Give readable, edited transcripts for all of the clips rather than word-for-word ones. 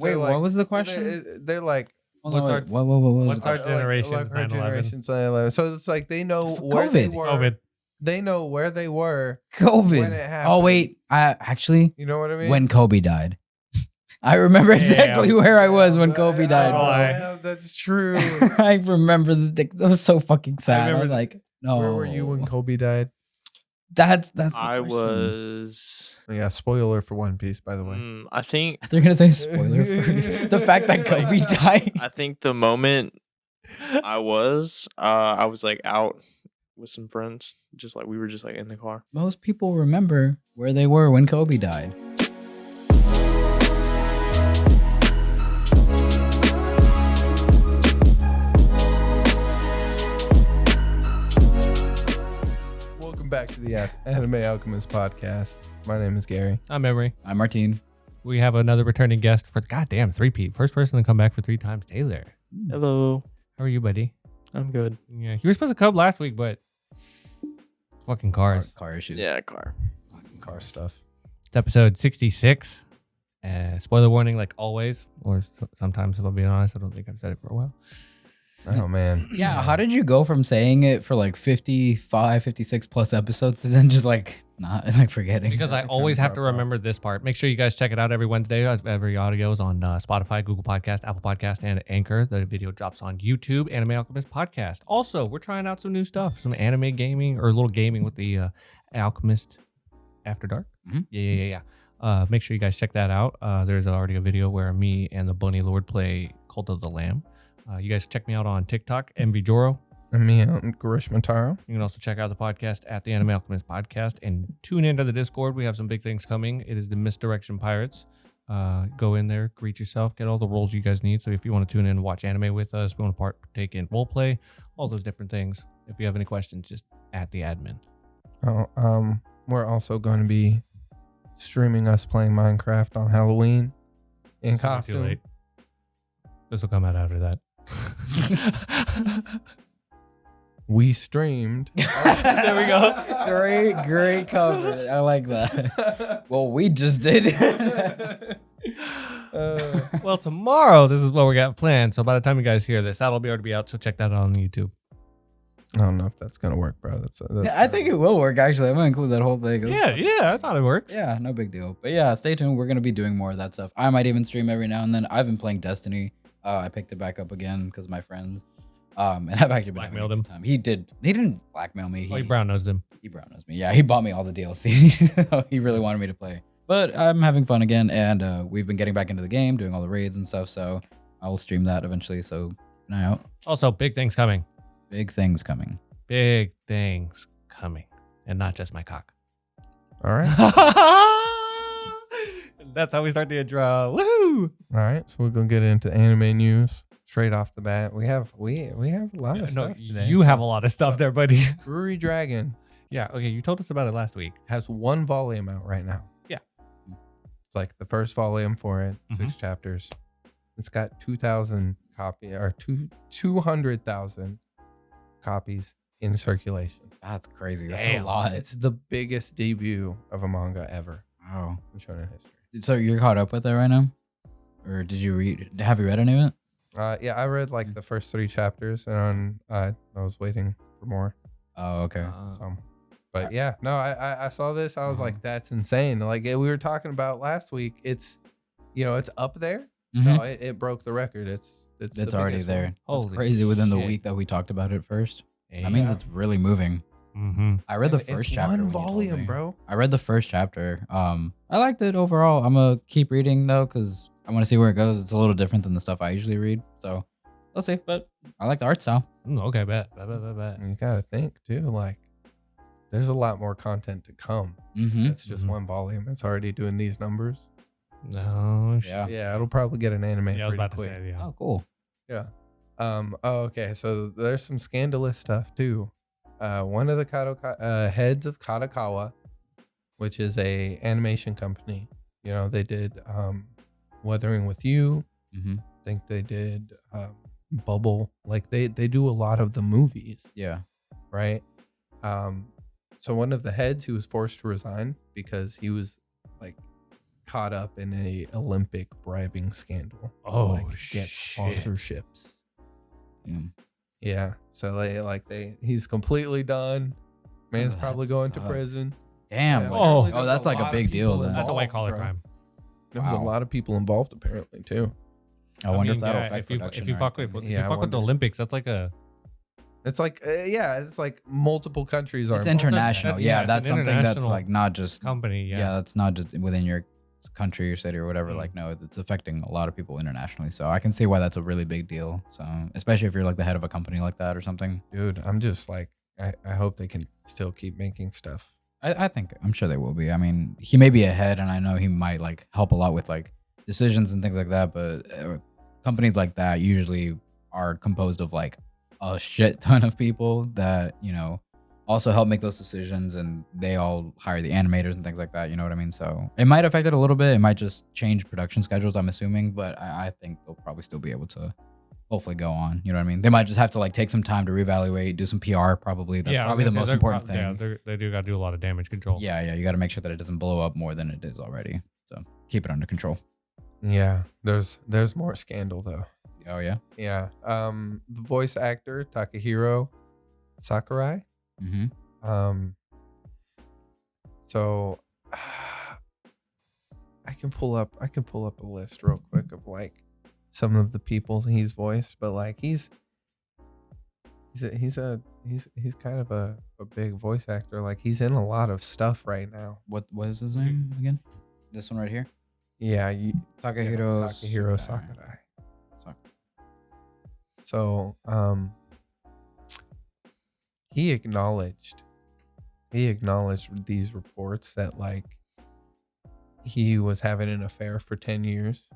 Wait, what was the question? They're like, what's our generation's our 9/11? generation's 9/11. So it's like they know where they were. COVID. They know where they were. COVID. When it happened. Oh wait, You know what I mean? when Kobe died. I remember exactly where I was when Kobe died. Yeah, that's true. I remember this. That was so fucking sad. I was like, no. Where were you when Kobe died? That's. The I question. was. Yeah, spoiler for One Piece, by the way. I think. They're gonna say spoiler first. The fact that Kobe died. I think the moment I was like out with some friends, just like we were just like in the car. Most people remember where they were when Kobe died. Back to the Anime Alchemist podcast. My name is Gary. I'm Emery. I'm Martine. We have another returning guest for goddamn 3-peat. First person to come back for 3 times. Taylor. Hello. How are you, buddy? I'm good. Yeah, you were supposed to come last week, but fucking cars. Car issues. Yeah, car. Fucking car stuff. It's episode 66. Spoiler warning, like always, or sometimes, if I'm being honest, I don't think I've said it for a while. Oh, man. Yeah, how did you go from saying it for like 55, 56 plus episodes to then just like not like forgetting? Because I always have to remember this part. Make sure you guys check it out every Wednesday. Every audio is on Spotify, Google Podcast, Apple Podcast, and Anchor. The video drops on YouTube, Anime Alchemist Podcast. Also, we're trying out some new stuff, some anime gaming or a little gaming with the Alchemist After Dark. Mm-hmm. Yeah. Make sure you guys check that out. There's already a video where me and the Bunny Lord play Cult of the Lamb. You guys check me out on TikTok, MVJoro. And me, Garish Mataro. You can also check out the podcast at the Anime Alchemist Podcast and tune into the Discord. We have some big things coming. It is the Misdirection Pirates. Go in there, greet yourself, get all the roles you guys need. So if you want to tune in and watch anime with us, we want to partake in role play, all those different things. If you have any questions, just at the admin. We're also going to be streaming us playing Minecraft on Halloween in costume. Too late. This will come out after that. We streamed. There we go. Great cover. I like that. Well, we just did. Well, tomorrow, this is what we got planned. So by the time you guys hear this, that'll be already be out. So check that out on YouTube. I don't know if that's going to work, bro. That's I think it will work, actually. I'm going to include that whole thing. Yeah, I thought it works. Yeah, no big deal. But yeah, stay tuned. We're going to be doing more of that stuff. I might even stream every now and then. I've been playing Destiny. I picked it back up again because of my friends. And I've actually been blackmailed having a good time. He didn't blackmail me. He brown nosed him. He brown nosed me. Yeah, he bought me all the DLC. He really wanted me to play. But I'm having fun again, and we've been getting back into the game, doing all the raids and stuff. So I will stream that eventually. So keep an eye out. Also, big things coming. Big things coming. Big things coming. And not just my cock. All right. That's how we start the intro. Woohoo! All right. So we're going to get into anime news straight off the bat. We have a lot of stuff today. You have a lot of stuff there, buddy. Brewery Dragon. Yeah. Okay. You told us about it last week. Has one volume out right now. Yeah. It's like the first volume for it, 6 chapters. It's got 2,000 copies or 200,000 copies in circulation. That's crazy. That's Damn. a lot. It's the biggest debut of a manga ever Wow. in shonen history. So you're caught up with it right now? Or did you read? Have you read any of it? Yeah, I read like the first 3 chapters, and I was waiting for more. Oh, okay. But yeah, no, I saw this. I was like, that's insane. Like we were talking about last week. It's, it's up there. No, it broke the record. It's the already biggest there. one. It's crazy within the week that we talked about it first. That means it's really moving. Mm-hmm. I read the first chapter. One volume, bro. I read the first chapter. I liked it overall. I'm gonna keep reading though, because I want to see where it goes. It's a little different than the stuff I usually read. So let's see. But I like the art style. Okay, bet. You gotta think too. Like, there's a lot more content to come. It's just one volume. It's already doing these numbers. No. Yeah, it'll probably get an anime. Yeah, I was about quick. to say. Yeah. Oh, cool. Yeah. Okay. So there's some Scandalous stuff too. One of the heads of Kadokawa, which is a animation company. They did Weathering with You. I think they did Bubble. Like they do a lot of the movies. Yeah. Right. So one of the heads, he was forced to resign because he was like caught up in a Olympic bribing scandal. Oh, Get shit. sponsorships. Yeah. Yeah. So he's completely done. Man's Oh, probably that going to sucks. prison. Damn. Yeah, like- Oh. apparently oh, there's that's like a lot of big deal people then. That's a white collar involved, bro. crime. There's a Wow. lot of people involved apparently too. I wonder mean, if that'll yeah, affect if production. you or fuck anything. with Yeah, I the wonder. Olympics, that's like a It's like it's like multiple countries are It's involved. international. yeah, Yeah, it's that's an something that's international like not just company. yeah, Yeah. that's not just within your country or city or whatever. Mm. Like, no, it's affecting a lot of people internationally. So I can see why that's a really big deal. So especially if you're like the head of a company like that or something. Dude, I'm just like I hope they can still keep making stuff. I'm sure they will be. I mean, he may be ahead, and I know he might like help a lot with like decisions and things like that. But companies like that usually are composed of like a shit ton of people that also help make those decisions, and they all hire the animators and things like that. You know what I mean? So it might affect it a little bit. It might just change production schedules, I'm assuming, but I think they'll probably still be able to hopefully go on. You know what I mean? They might just have to like take some time to reevaluate, do some PR probably. That's I was probably the gonna say, most they're important pro- thing. Yeah, they do got to do a lot of damage control. Yeah, you got to make sure that it doesn't blow up more than it is already. So keep it under control. Yeah, there's more scandal though. Oh yeah. Yeah. The voice actor Takahiro Sakurai. Mm-hmm. So I can pull up a list real quick of like some of the people he's voiced, but like he's kind of a big voice actor. Like he's in a lot of stuff right now. What is his name again? This one right here. Yeah, Takahiro Sakurai. Sakurai. So he acknowledged these reports that like he was having an affair for 10 years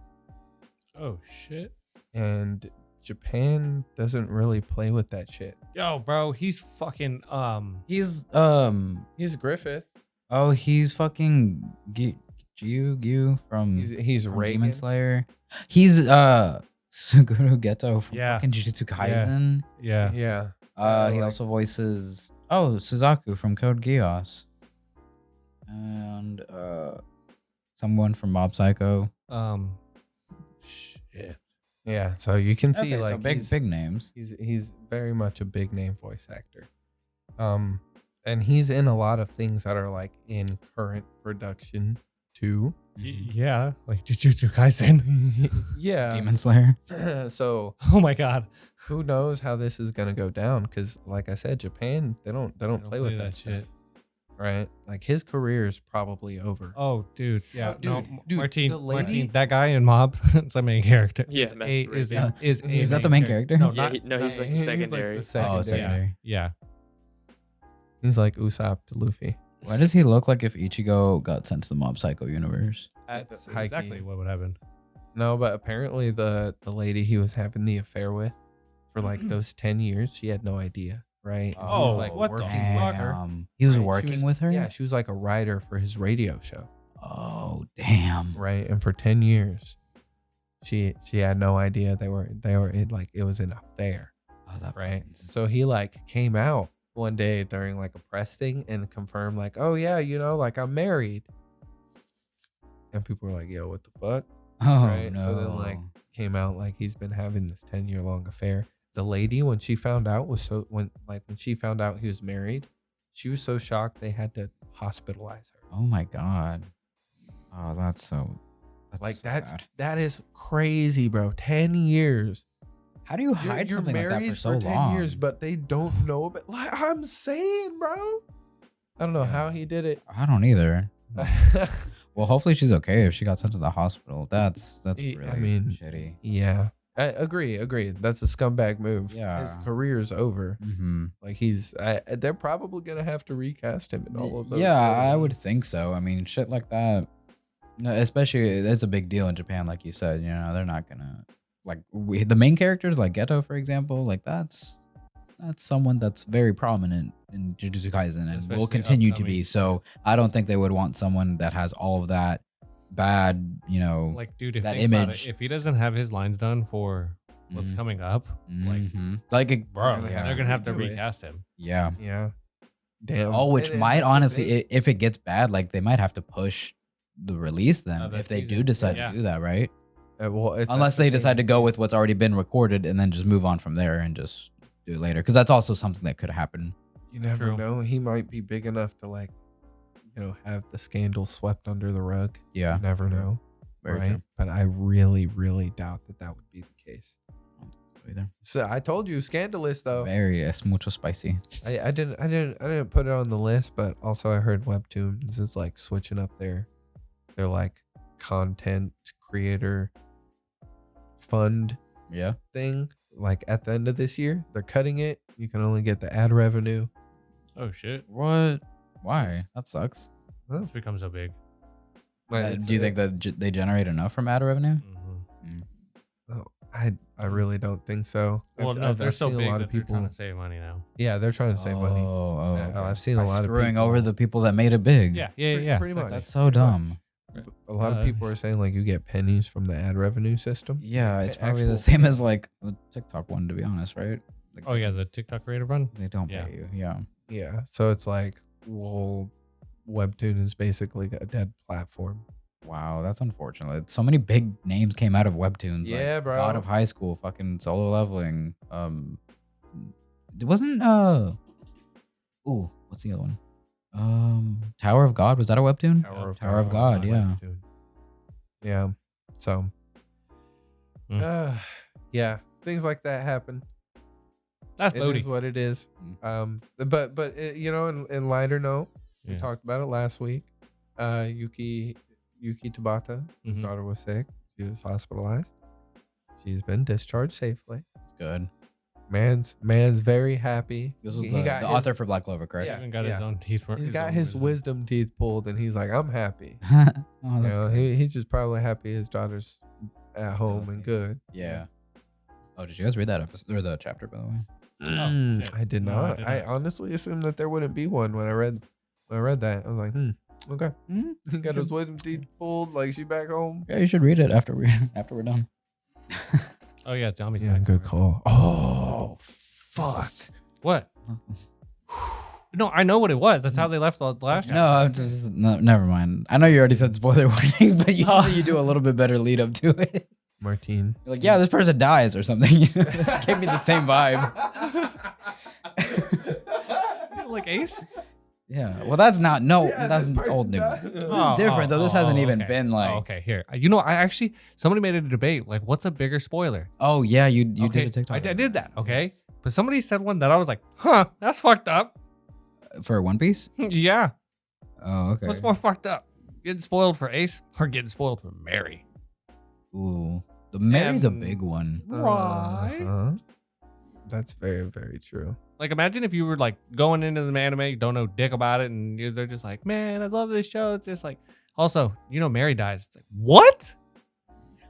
Oh shit. and Japan doesn't really play with that shit. Yo, bro, he's fucking He's He's Griffith. oh he's fucking Gyu from He's from Reagan. Demon Slayer. He's Suguru Geto from Yeah. fucking Jujutsu Kaisen. yeah. Yeah. He like- also voices Suzaku from Code Geass. And someone from Mob Psycho. Shit. Yeah, so you can see Okay, like so big he's, big names. he's very much a big name voice actor. And he's in a lot of things that are like in current production too. Yeah, like Jujutsu Kaisen. Yeah. Demon Slayer. So Oh my god. who knows how this is gonna go down? Because like I said, Japan they don't play with that shit, right? Like his career is probably over. Oh, dude. Yeah. Oh, no, dude, Martine, the lady- Martine, that guy in Mob, it's the main character. Yeah, is Masquerade, is yeah. Is that the main character? No, Yeah, not. he's like He's secondary. the secondary. secondary. Yeah. He's like Usopp to Luffy. Why does he look like if Ichigo got sent to the Mob Psycho universe? That's high exactly key. what would happen. No, but apparently the lady he was having the affair with for like Mm-hmm. those 10 years, she had no idea, right? And he Oh, was like what the working with her. Damn. He was Right, she working with her? Yeah, she was like a writer for his radio show, Oh, damn. right? And for 10 years, she had no idea they were it was an affair, Oh, that right? fucking- So he like came out one day during like a press thing and confirmed like, oh yeah, like I'm married. And people were like, yo, what the fuck? Oh, right? no. So then, like, came out like he's been having this 10-year long affair. The lady, when she found out when she found out he was married, she was so shocked they had to hospitalize her. Oh, my God. Oh, that's Like so sad. that is crazy, bro. 10 years. How do you hide You're something like that married for so 10 long? years, but they don't know about. Like I'm saying, bro. I don't know Yeah. how he did it. I don't either. Well, hopefully she's okay if she got sent to the hospital. That's Yeah, really I mean, shitty. Yeah, I agree. That's a scumbag move. Yeah. His career's over. Mm-hmm. Like they're probably gonna have to recast him in all of those. Yeah, I roles. would think so. I mean, shit like that, especially it's a big deal in Japan, like you said. They're not gonna like the main characters, like Geto, for example. Like that's someone that's very prominent in Jujutsu Kaisen and Especially will continue to upcoming. be. So I don't think they would want someone that has all of that bad, Like, dude, if that think about image. it, if he doesn't have his lines done for what's Mhm. coming up, like, like bro, gonna they're gonna have to do it. recast him. yeah. Yeah. Damn. Oh, which And might that's the honestly, thing. if it gets bad, like they might have to push the release them Of the if they season. do decide Yeah. to do that, right? Well, Unless they decide to go with what's already been recorded and then just move on from there and just do it later, because that's also something that could happen. You never True. know. He might be big enough to like, have the scandal swept under the rug. Yeah, You never know, very right? true. But I really, really doubt that would be the case. Either. So I told you, Scandalous though. Very, es mucho spicy. I didn't put it on the list, but also I heard Webtoons is like switching up their like content creator fund Yeah. thing. Like at the end of this year, they're cutting it. You can only get the ad revenue. Oh shit! What? Why? That sucks. It's become so big. Do you think that they generate enough from ad revenue? Oh, I really don't think so. Well, no, they're so seen big a lot that of people. they're trying to save money now. Yeah, they're trying to save money. Oh, Yeah, okay. I've seen By a lot of screwing people. over the people that made it big. Yeah. Pretty It's like much. That's so Pretty much. dumb. A lot of people are saying like you get pennies from the ad revenue system. Yeah, it's probably Actual the same as like the TikTok one, to be honest, right? Like, Oh yeah, the TikTok creative run. they don't Yeah. pay you. Yeah. Yeah, so it's like, well, Webtoon is basically a dead platform. Wow, that's unfortunate. So many big names came out of webtoons. Yeah, like bro. God of High School, fucking Solo Leveling. It wasn't ooh, what's the other one? Tower of God, was that a webtoon? Tower of God, yeah. Webtoon. Yeah. So, yeah, things like that happen. That's It Bodhi. is what it is. But in lighter note, we Yeah. talked about it last week. Yuki Tabata, his Mhm. daughter was sick. She was hospitalized. She's been discharged safely. It's good. Man's very happy. This was He the got his- author for Black Clover, correct? Yeah. Even got his own teeth. He's got his wisdom teeth pulled, and he's like, I'm happy. Oh, that's good. He's just probably happy his daughter's at home and good. Yeah. Oh, did you guys read that episode or the chapter, by the way? Oh, shit. I did No, I not. did I not. honestly assumed that there wouldn't be one when I read that. I was like, okay. He got his wisdom teeth pulled, like she back home. Yeah, you should read it after we're done. Oh yeah, Tommy's Yeah, back. good call. Oh, fuck. What? No, I know what it was. That's how they left the last. No, I'm just never mind. I know you already said spoiler warning, but usually you do a little bit better lead up to it. Martine. You're like, yeah, this person dies or something. This gave me the same vibe. Like Ace. Yeah. Well, that's not Yeah, that's this person old news. dies. This is different though. This hasn't even okay. been like. Oh, okay, here. You know, I actually somebody made a debate. Like, what's a bigger spoiler? Oh yeah, you Okay, did a TikTok. I did that. Okay, but somebody said one that I was like, huh, that's fucked up. For One Piece. Yeah, Oh okay. what's more fucked up? Getting spoiled for Ace or getting spoiled for Mary? Ooh, the Mary's a And- big one. Right. Uh-huh. That's very, very true. Like, imagine if you were like going into the anime, you don't know dick about it, and they're just like, man, I love this show. It's just like, also, Mary dies. It's like, what?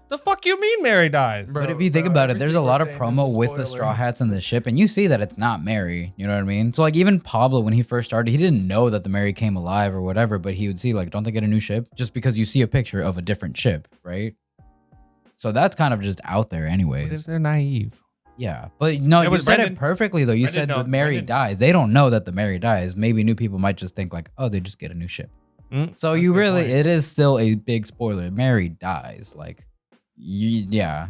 The fuck you mean Mary dies? Bro, But if you think about it, there's a everything lot we're of saying is promo a with the spoiler. Straw Hats and the ship, and you see that it's not Mary. You know what I mean? So like even Pablo, when he first started, he didn't know that the Mary came alive or whatever, but he would see like, don't they get a new ship? Just because you see a picture of a different ship, right? So that's kind of just out there, What if anyways. they're naive? Yeah, but no, It you was said Brendan. it perfectly though. You Brendan said the don't- Mary Brendan- dies. They don't know that the Mary dies. Maybe new people might just think like, oh, they just get a new ship. So That's you a good really, point. it is still a big spoiler. Mary dies. Like, yeah.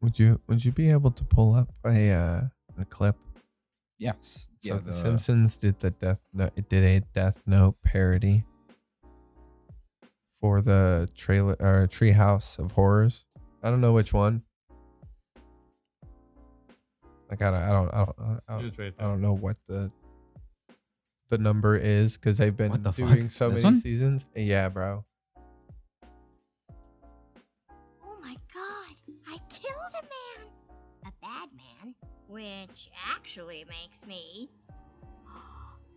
Would you be able to pull up a clip? Yes. So the Simpsons did a Death Note parody for the trailer or Treehouse of Horrors. I don't know which one. Like I don't know what the number is because they've been What the doing fuck? so This many one? seasons. Yeah, bro. Oh my god, I killed a man. A bad man, which actually makes me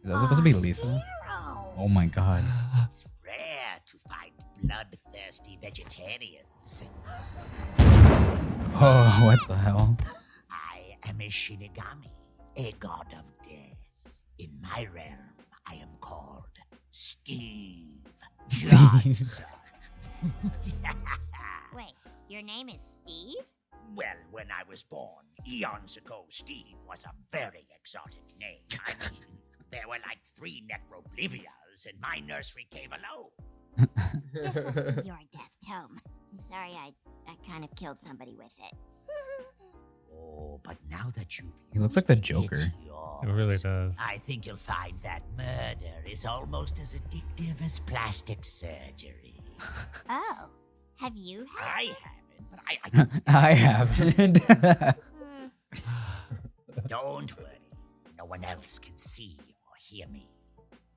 Is that supposed to be a Lisa? hero. Oh my god. It's rare to find bloodthirsty vegetarians. Oh, what the hell? I am a Shinigami, a god of death. In my realm, I am called Steve Johnson. Wait, your name is Steve? Well, when I was born, eons ago, Steve was a very exotic name. I mean, there were like 3 Necroblivias battles in my nursery cave alone. This wasn't your death tome. I'm sorry I kind of killed somebody with it. Oh, but now that you've He looks like the used Joker. it's yours. It really does. I think you'll find that murder is almost as addictive as plastic surgery. Oh, have you had I it? haven't, but I I haven't. Hmm. don't worry. No one else can see or hear me.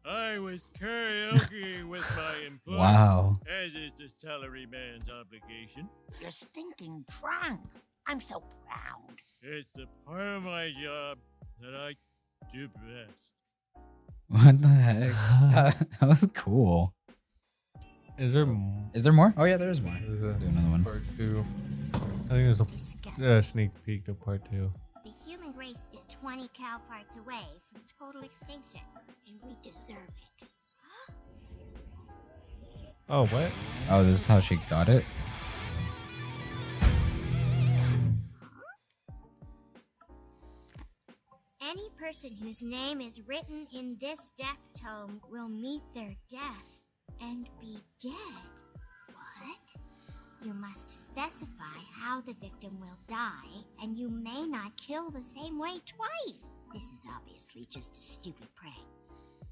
I was karaoke with my employer, Wow. as is the salaryman's obligation. You're stinking drunk. I'm so proud. It's the part of my job that I do best. What the heck? That was cool. Is there? Is there more? Oh yeah, there is more. There's Do another one. part 2. I think there's Disgusting. a sneak peek to part 2. The human race is 20 cow farts away from total extinction, and we deserve it. Oh, what? Oh, this is how she got it. Any person whose name is written in this death tome will meet their death and be dead. What? You must specify how the victim will die, and you may not kill the same way twice. This is obviously just a stupid prank.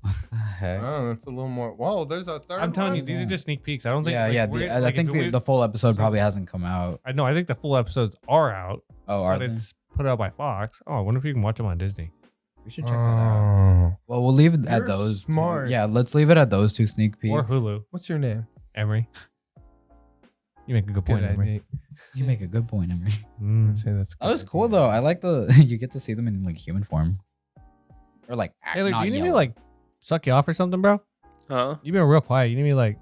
What the heck? Oh, that's a little more. Whoa, there's a third I'm telling you, one? these are just sneak peeks. I don't think. Yeah, like, yeah. we're- I like, think if we- the full episode probably hasn't come out. I know. I think the full episodes are out, Oh, are but they? it's put out by Fox. Oh, I wonder if you can watch them on Disney. We should check that out. Oh. Well, we'll leave it at You're those. two. smart. Yeah, let's leave it at those 2 sneak peeks. Or Hulu. What's your name? Emery. You make a good point, Emery. Nate. You make a good point, Emery. Mm. I'd say that's That was good. cool though. I like the you get to see them in like human form, or like Taylor, not do you need me to yellow. like suck you off or something, bro? Huh? You've been real quiet. You need me like.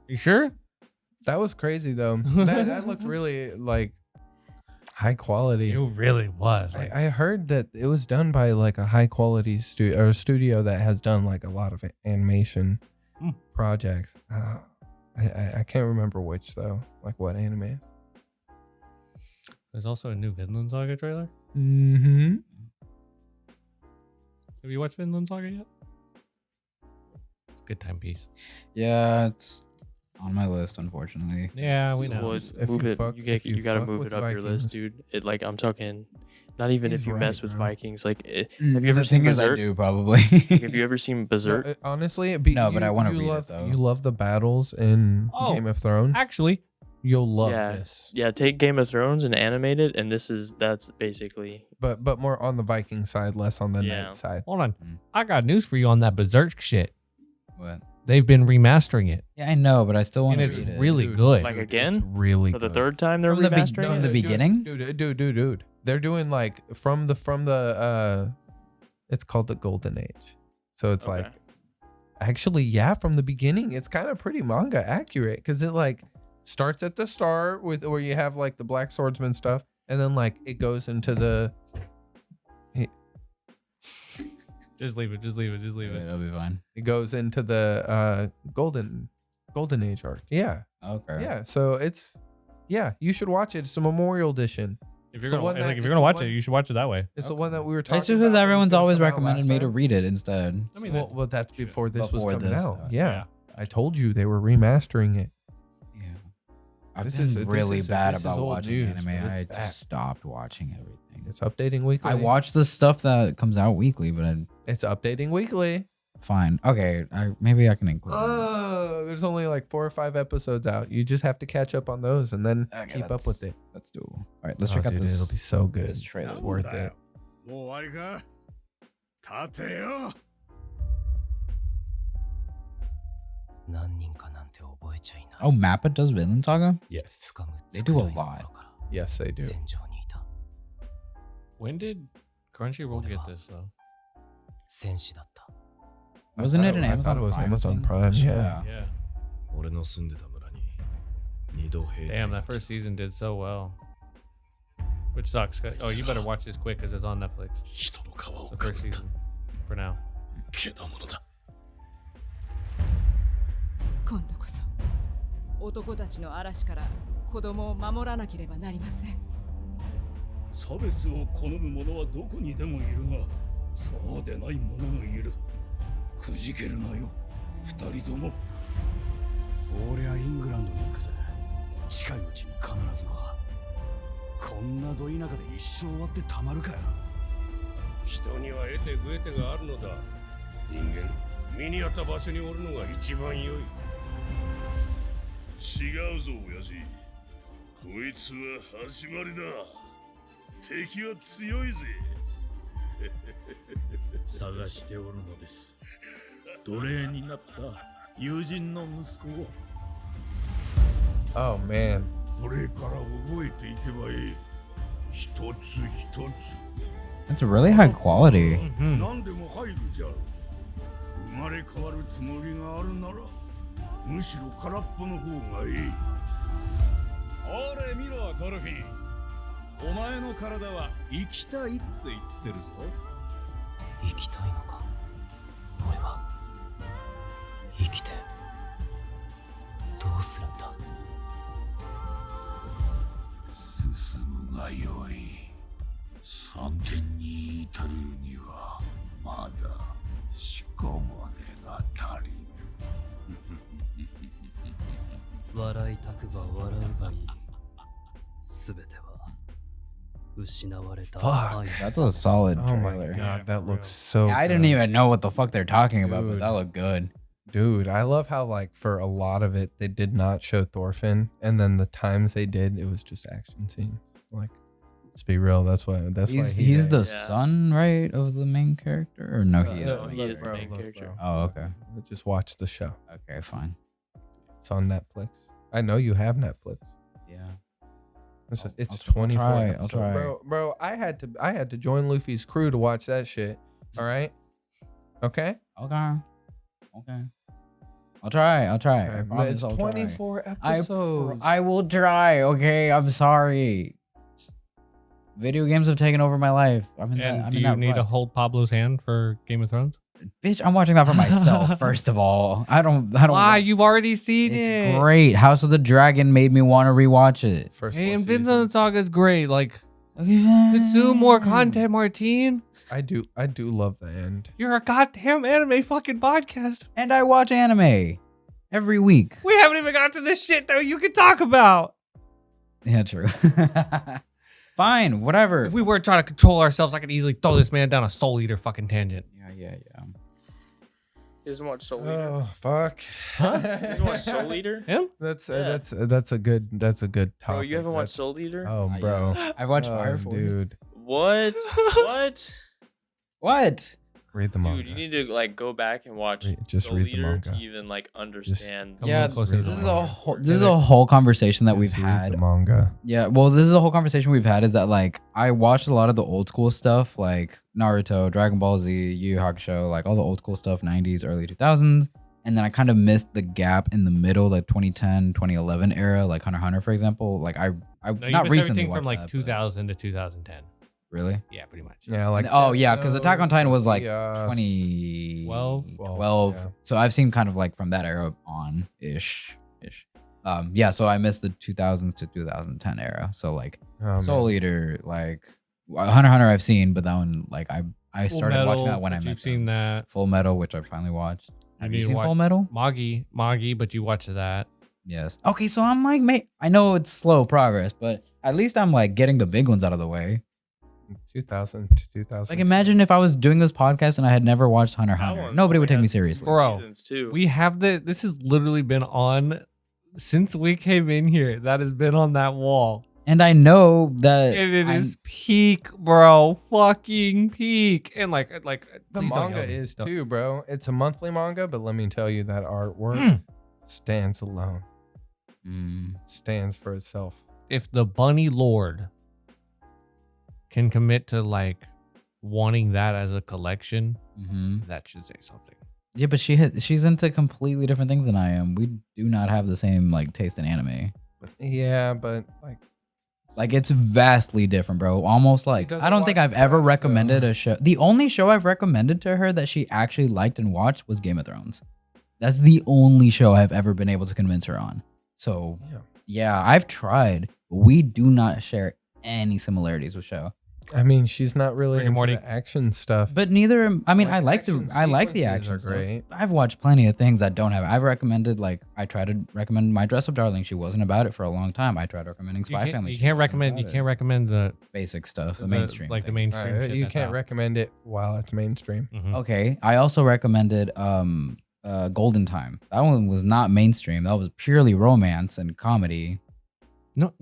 You sure? That was crazy though. that looked really like high quality. It really was. Like, I heard that it was done by like a high quality studio that has done like a lot of animation Mm. projects. I can't remember which though. Like what anime? there's also a new Vinland Saga trailer. Mm-hmm. Have you watched Vinland Saga yet? It's a good timepiece. Yeah, it's on my list, unfortunately. Yeah, we So know. what- If move you it. fuck- you if you gotta fuck move with it up your list, Vikings. dude. It like I'm talking, not even He's if you right, mess with bro. Vikings. Like, have The you ever thing seen is, I Berserk? do probably. Have you ever seen Berserk? Honestly, No, but I wanna read it, love, though. You love the battles in Oh, Game of Thrones. Actually, You'll love Yeah. this, Yeah, take Game of Thrones and animate it, and that's basically but more on the Viking side, less on the Yeah. knight side. hold on. Mm. I got news for you on that Berserk shit. What? They've been remastering it, Yeah, I know, but I still want and to it's read it. really Dude, good. Like Dude, again? it's really for the good. third time they're From the be- remastering from it. the beginning? Dude. They're doing like from the it's called the Golden Age. So it's Okay. like actually, yeah, from the beginning, it's kind of pretty manga accurate because it like starts at the start with where you have like the black swordsman stuff, and then like it goes into the Just leave it. Just leave it. Just leave it. It'll be fine. it goes into the golden age arc. Yeah. Okay. Yeah. So it's you should watch it. It's a memorial edition. If you're So gonna one that- like, if it's you're gonna the watch one- it, you should watch it that way. It's the one that we were talking It's just about. because that was everyone's gonna always come out recommended last me to time. read it instead. I mean, Well, that's before this was Before coming this, out. oh. Yeah. I told you they were remastering it. Yeah. I've This been is- this really is- bad this is about old watching news, anime. but I it's back. just stopped watching everything. It's updating weekly. I watch the stuff that comes out weekly, but It's updating weekly. fine. Okay, maybe I can include it. There's only like 4 or 5 episodes out. You just have to catch up on those and then Okay, keep up with it. That's doable. All right, let's Oh, check out dude, this. It'll be so good. this trailer. It's worth it. もう終わりか立てよ何人かなんて覚えちゃいない。 Oh, Mappa does Vinland Saga? Yes. 掴む They do a 作ら lot. ない頃から Yes, they do. 戦場にいた When did Crunchyroll get this though? 戦士だった。 Wasn't it an I thought Amazon it was Prime Amazon thing? Prime. Yeah. Yeah. 俺の住んでた村に二度兵隊 Damn, が that 来た first season did so well. Which sucks. Oh, you better watch this quick because it's on Netflix. 人の皮を The か first ぶった season. For now. けだものだ今度こそ男たちの嵐から子供を守らなければなりません。差別を好む者はどこにでもいるがそうでない者もいるくじけるなよ、二人とも。俺はイングランドに行くぜ。近いうちに必ずな。こんなど田舎で一生終わってたまるかよ。人には得て増えてがあるのだ。人間、身に合った場所におるのが一番良い。違うぞ親父。こいつは始まりだ。敵は強いぜ。探しておるのです。奴隷になった友人の息子を。Oh man. これから覚えていけばいい。一つ一つ。It's really high quality. 何でも入るじゃろ。生まれ変わるつもりがあるなら、むしろ空っぽの方がいい。ほれ見ろトルフィン。お前の体は生きたいって言ってるぞ。生きたいのか。俺は生きてどうするんだ。進むがよい。参見に至るにはまだしこもねが足りぬ。笑いたくば笑うがいい。すべては失われた Fuck. 愛。 That's a solid Oh my trailer. god, that looks so Yeah, I good. didn't even know what the fuck they're talking about, but Dude. that looked good. Dude, I love how like for a lot of it they did not show Thorfinn, and then the times they did, it was just action scenes. Like, let's be real, that's why He's the Yeah. son, right, of the main character? Or no, he No, is. he is the main character. Oh, okay. Just watch the show. Okay, fine. It's on Netflix. I know you have Netflix. Yeah. It's I'll 24 try, I'll episodes. try. Bro, I had to join Luffy's crew to watch that shit. All right? Okay? Okay. I'll try. I Okay, promise it's I'll try. 24 episodes. I will try, okay? I'm sorry. Video games have taken over my life. I'm in And that, I'm do in you that need to rut. hold Pablo's hand for Game of Thrones? Bitch, I'm watching that for myself, first of all. I don't Why? You've already seen It's it. great. House of the Dragon made me want to rewatch it. First Hey, four and seasons. Vinland Saga is great. Like, consume more content, Martine. I do love the end. You're a goddamn anime fucking podcast. And I watch anime every week. We haven't even got to this shit that you can talk about. Yeah, true. Fine, whatever. If we weren't trying to control ourselves, I could easily throw this man down a Soul Eater fucking tangent. Yeah. He doesn't watch Soul Eater. Oh, fuck. He doesn't watch Soul Eater? Him? That's Yeah. a good topic. Bro, you haven't watched That's- Soul Eater? Oh, Yeah. bro. I've watched Oh, Fire Force. dude. What? What? What? Read the manga. Dude, you need to like go back and watch Just Soul read the Eater manga. to even like understand. Come Yeah, on, closer to this the is a manga. whole conversation that Just we've read had. the manga. Yeah, well, this is a whole conversation we've had. Is that like I watched a lot of the old school stuff, like Naruto, Dragon Ball Z, Yu Yu Hakusho, like all the old school stuff, 90s, early 2000s, and then I kind of missed the gap in the middle, like 2010, 2011 era, like Hunter x Hunter, for example. Like I No, you not missed recently everything watched from like that, but- 2000 to 2010. Really? Yeah, pretty much. Yeah, like Oh yeah, because Attack on Titan was like the, 2012. 12, yeah. So I've seen kind of like from that era on ish. Yeah, so I missed the 2000s to 2010 era. So like Oh, Soul man. Eater, like Hunter x Hunter I've seen, but that one like I Full started watching Metal, that when I but met you've seen that. Full Metal, which I finally watched. Have need you to seen watch- Full Metal? Moggy, but you watched that. Yes. Okay, so I'm like, I know it's slow progress, but at least I'm like getting the big ones out of the way. 2000 to 2000. Like imagine if I was doing this podcast and I had never watched Hunter x That Hunter. one Nobody would take only me has two seriously. Bro, seasons, too. We have this has literally been on since we came in here. That has been on that wall. And I know that And it I'm- is peak, bro. Fucking peak. And like the please don't manga yell at me. is Don't- too, bro. It's a monthly manga, but let me tell you that artwork stands alone. Stands for itself. If the Bunny Lord can commit to like wanting that as a collection, that should say something. Yeah, but she's into completely different things than I am. We do not have the same like taste in anime. Yeah, but Like it's vastly different, bro. Almost like doesn't I don't think watch I've ever trash, recommended though. a show. The only show I've recommended to her that she actually liked and watched was Game of Thrones. That's the only show I've ever been able to convince her on. So yeah, I've tried. We do not share any similarities with show. I mean, she's not really Rick and into Morty. the action stuff. But neither am I mean, Like, I like the sequences action are stuff. great. I've watched plenty of things that don't have it. I've recommended I try to recommend My Dress Up Darling. She wasn't about it for a long time. I tried recommending Spy Family. You She can't wasn't recommend. You about can't it. recommend the Basic stuff, the mainstream. like the things. mainstream. shit You that's can't out. recommend it while it's mainstream. Mhm. Okay. I also recommended Golden Time. That one was not mainstream. That was purely romance and comedy. No,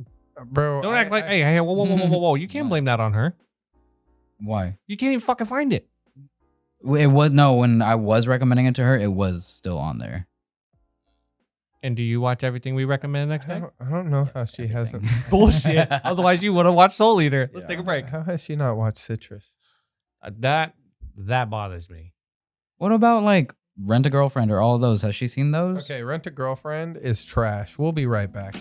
Bro, don't act like. Hey, whoa! You can't blame that on her. Why? You can't even fucking find it. It was when I was recommending it to her, it was still on there. And do you watch everything we recommend next time? I don't know how she hasn't. Bullshit. Otherwise, you would have watched Soul Eater. Let's take a break. How has she not watched Citrus? That bothers me. What about Rent a Girlfriend or all of those? Has she seen those? Okay, Rent a Girlfriend is trash. We'll be right back.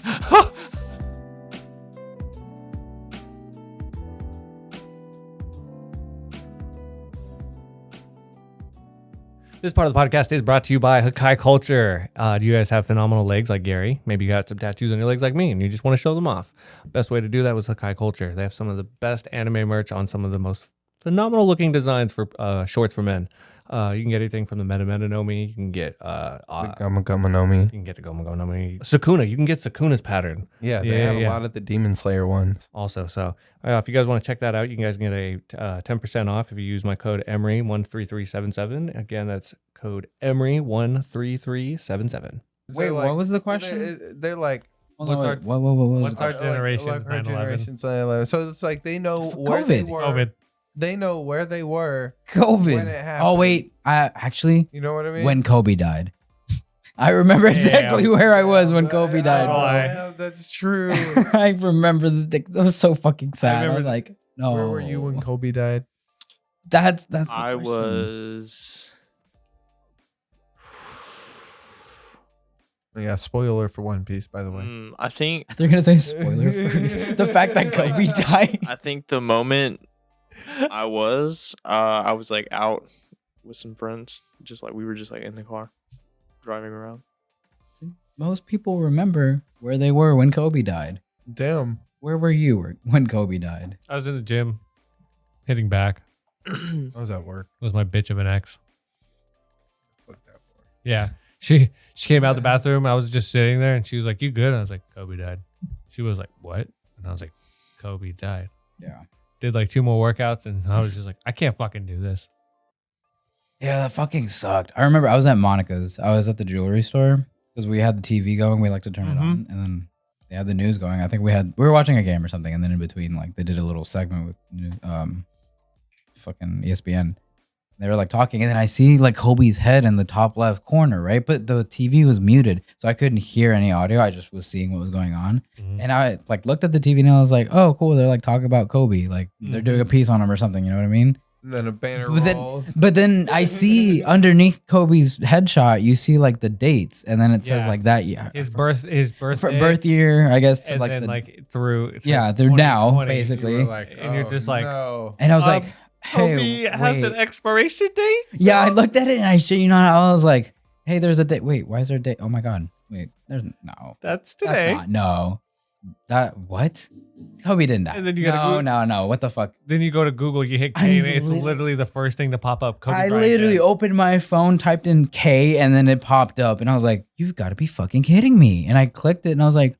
This part of the podcast is brought to you by Hakai Culture. Do you guys have phenomenal legs like Gary? Maybe you got some tattoos on your legs like me and you just want to show them off. Best way to do that was Hakai Culture. They have some of the best anime merch on some of the most phenomenal looking designs for shorts for men. You can get anything from the Meta Nomi. You can get The Gama Gama Nomi. You can get the Goma Nomi. Sakuna. You can get Sakuna's pattern. Yeah, they have a lot of the Demon Slayer ones. Also, so if you guys want to check that out, you guys can get a 10% off if you use my code Emery13377. Again, that's code Emery13377. Wait, what was the question? They're like, What's our what's generation's our 9/11? generation's 9/11. So it's like they know where they COVID. were. COVID. They know where they were. COVID. When it happened. Oh wait, I actually You know what I mean? when Kobe died. I remember exactly where I was when Kobe died. Yeah, that's true. I remember this. That was so fucking sad. I remember was like, no. Where were you when Kobe died? That's. The I question. was. Yeah, spoiler for One Piece, by the way. I think. They're gonna say spoiler first. The fact that Kobe died. I think the moment I was out with some friends, we were just in the car, driving around. Most people remember where they were when Kobe died. Damn. Where were you when Kobe died? I was in the gym, hitting back. I was at work. It was my bitch of an ex. Fuck that boy. Yeah. She came out the bathroom. I was just sitting there and she was like, "You good?" And I was like, "Kobe died." She was like, "What?" And I was like, "Kobe died." Yeah. Did 2 more workouts and I was just like, I can't fucking do this. Yeah, that fucking sucked. I remember I was at Monica's. I was at the jewelry store because we had the TV going. We like to turn it on, and then they had the news going. I think we were watching a game or something, and then in between, they did a little segment with fucking ESPN. They were talking, and then I see Kobe's head in the top left corner, right? But the TV was muted, so I couldn't hear any audio. I just was seeing what was going on, and I looked at the TV and I was like, "Oh, cool! They're talking about Kobe, they're doing a piece on him or something." You know what I mean? And then a banner But rolls. then I see underneath Kobe's headshot, you see the dates, and then it says that year, His birth year, I guess, to and then through through now 2020. basically, You were like, and you're just like, no. and I was like, Kobe hey, has an wait. expiration date? Yeah, I looked at it and I shit you not, I was like, hey, there's a date. Wait, why is there a date? Oh my god, wait, there's no. That's today. That's not, no. That what? Kobe didn't die. And then you gotta no. What the fuck? Then you go to Google, you hit K, and it's literally the first thing to pop up. Kobe I Bryant literally dead. opened my phone, typed in K, and then it popped up, and I was like, "You've got to be fucking kidding me!" And I clicked it, and I was like,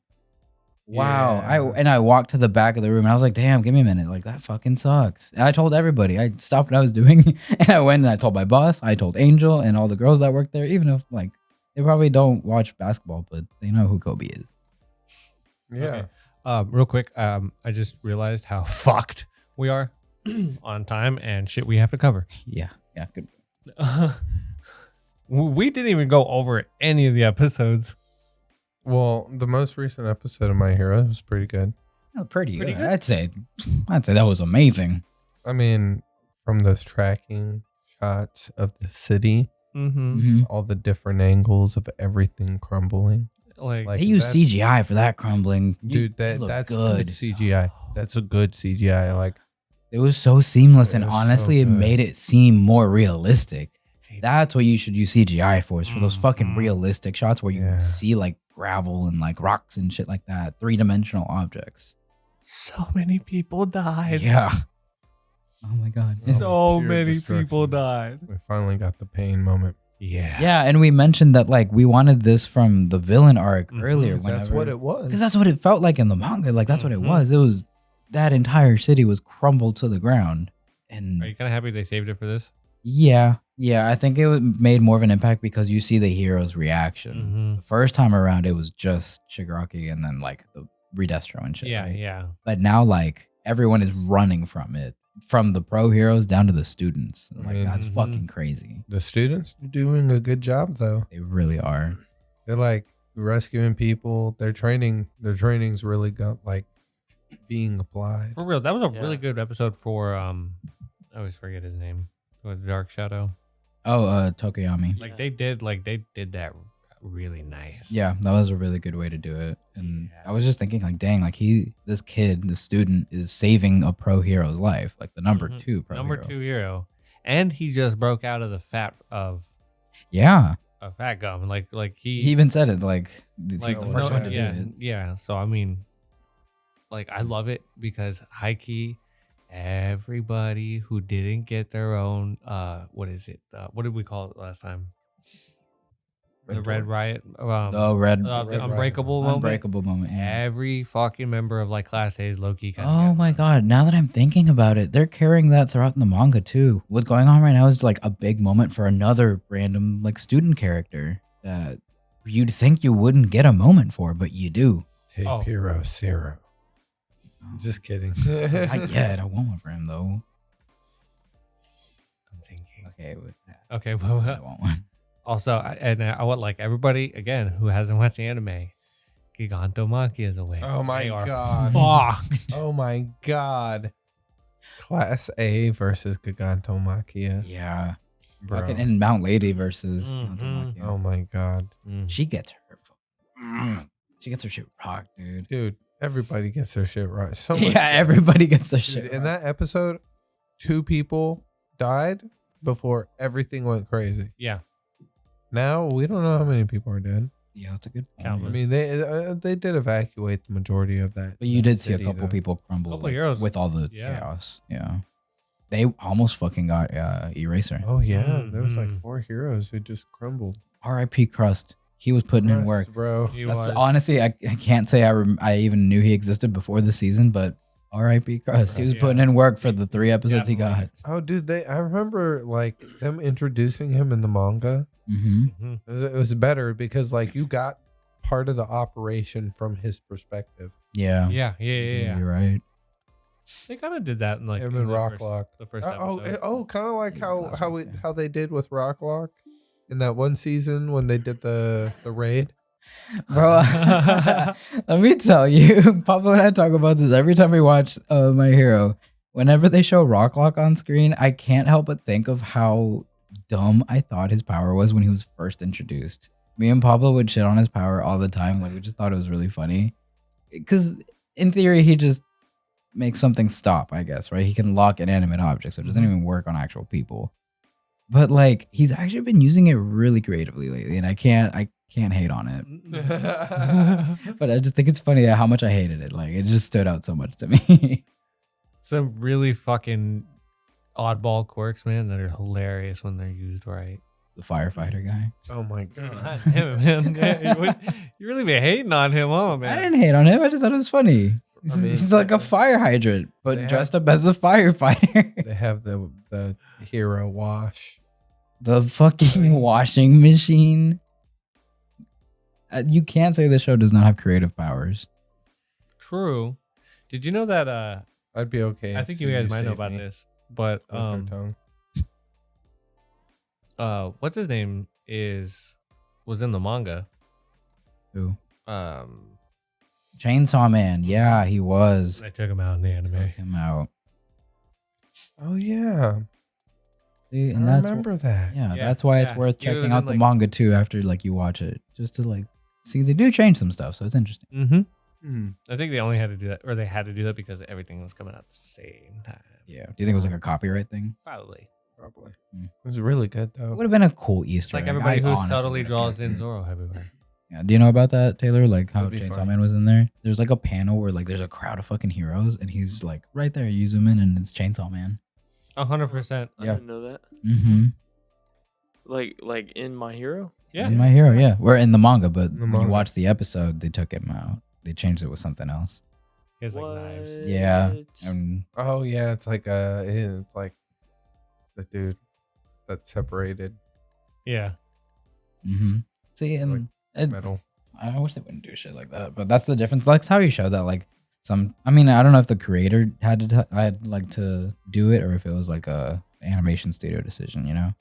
"Wow!" Yeah. I walked to the back of the room, and I was like, "Damn, give me a minute! That fucking sucks." And I told everybody. I stopped what I was doing, and I went and I told my boss, I told Angel, and all the girls that work there. Even if they probably don't watch basketball, but they know who Kobe is. Yeah. Okay. Real quick, I just realized how fucked we are on time and shit we have to cover. Yeah, good. We didn't even go over any of the episodes. Well, the most recent episode of My Hero was pretty good. Oh, pretty Pretty good. good? I'd say that was amazing. I mean, from those tracking shots of the city, Mm-hmm. all the different angles of everything crumbling. Like They use that's- CGI for that crumbling. Dude, It looked that's good CGI. That's a good CGI. It was so seamless, and It was so honestly, it good. made it seem more realistic. That's what you should use CGI for, is for those fucking realistic shots where you Yeah. see gravel and rocks and shit like that, 3-dimensional objects. so many people died. Yeah, Oh my god. So Pure many destruction. people died. We finally got the pain moment. Yeah. Yeah, and we mentioned that like we wanted this from the villain arc earlier. That's what it was. Because that's what it felt like in the manga. Like that's what it was. It was that entire city was crumbled to the ground. And Are you kind of happy they saved it for this? yeah, I think it made more of an impact because you see the hero's reaction. The first time around, it was just Shigaraki and then like the Redestro and shit. Yeah, right? yeah. But now like everyone is running from it, from the pro heroes down to the students. Like that's fucking crazy. The students are doing a good job though. They really are. They're like rescuing people. Their training's really got like being applied. For real, that was a really good episode for I always forget his name. With Dark Shadow. Oh, Tokoyami. Like they did that really nice. Yeah, that was a really good way to do it. And I was just thinking, like, dang, like this kid, the student, is saving a pro hero's life, like the number 2 pro Number hero. 2 hero. And he just broke out of the fat of fat gum. Like he even said it, like he's like, the first one to yeah, do it. Yeah. So I mean, like I love it because high key, everybody who didn't get their own what is it? What did we call it last time? The Red Riot. The Unbreakable moment. Unbreakable moment. Yeah. Every fucking member of like Class A is low key. Oh my god! Now that I'm thinking about it, they're carrying that throughout in the manga too. What's going on right now is like a big moment for another random like student character that you'd think you wouldn't get a moment for, but you do. Tape Hero Zero. Just kidding. Not yet. I want one for him though. I'm thinking. Okay, with that. Okay, well, I want one. Also, I want like everybody again who hasn't watched the anime. Gigantomachia is away. Oh my They are god. fucked. Oh my god. Class A versus Gigantomachia. Yeah. Bro. Fucking and Mount Lady versus Gigantomachia. Oh my god. She gets her shit rocked, dude. Dude, everybody gets their shit right. So much Yeah, shit. everybody gets their Dude, shit in rocked. that episode, 2 people died before everything went crazy. Yeah. Now we don't know how many people are dead. Yeah, that's a good point. Countless. I mean, they did evacuate the majority of that. But you did see a city, couple though. people crumble Couple like, heroes. with all the Yeah. chaos. Yeah. They almost fucking got Eraser. Oh yeah, there was like Mhm. 4 heroes who just crumbled. R.I.P. Crust. He was putting in Crust, work. bro. He That's, was. honestly, I can't say I even knew he existed before the season, but R.I.P. Crust. He was Yeah. putting in work for the 3 episodes he got. Oh, dude, I remember like them introducing him in the manga. Mm-hmm. It was better because like you got part of the operation from his perspective. Yeah. Yeah. You're right. They kind of did that in like Him in and the Rocklock. the first Oh, episode. kind of like Yeah, how classics, yeah. how they did with Rocklock in that one season when they did the raid. Bro, let me tell you, Papa and I talk about this every time we watch My Hero. Whenever they show Rocklock on screen, I can't help but think of how dumb I thought his power was when he was first introduced. Me and Pablo would shit on his power all the time. Like, we just thought it was really funny. Because in theory, he just makes something stop, I guess, right? He can lock inanimate objects, so it doesn't even work on actual people. But like, he's actually been using it really creatively lately, and I can't hate on it. But I just think it's funny how much I hated it. Like, it just stood out so much to me. Some really fucking oddball quirks, man, that are hilarious when they're used right. The firefighter guy. Oh my god. God damn it, man. Yeah, you really be hating on him, huh, man? I didn't hate on him. I just thought it was funny. I mean, He's like a fire hydrant, they but have- dressed up as a firefighter. They have the hero wash. The fucking washing machine. You can't say the show does not have creative powers. True. Did you know that I'd be okay. I think you guys might know about this, but tongue. what's his name was in the manga. Who? Chainsaw Chainsaw Man. Yeah, he was. I took him out in the anime. Took him out. Oh yeah, See, I and that's remember that. yeah, Yeah, that's why it's yeah. worth He was checking in, out the like- manga too after like you watch it, just to like see they do change some stuff, so it's interesting. Mm-hmm. Hmm. I think they only had to do that, or they had to do that because everything was coming out at the same time. Yeah. Do you think it was like a copyright thing? Probably. Probably. Hmm. It was really good It though. would have been a cool It's Easter like egg. everybody I who honestly subtly would've draws kept in it. Zoro everywhere. Yeah. Do you know about that, Taylor? Like how That'd be Chainsaw fun. Man was in there? There's like a panel where like there's a crowd of fucking heroes and he's like right there. You zoom in and it's Chainsaw Man. 100%. I Yeah. didn't know that. Mm-hmm. Like in My Hero. Yeah. In My Hero, yeah. We're in the manga, but The when manga. you watch the episode, they took him out. They changed it with something else. He has like knives. Yeah. What? And Oh yeah, it's like the dude that's separated Yeah. mm-hmm. See, and Like it, metal. I wish they wouldn't do shit like that, but that's the difference. Like, it's how you show that. Like, I mean, I don't know if the creator had to do it or if it was like a animation studio decision. You know?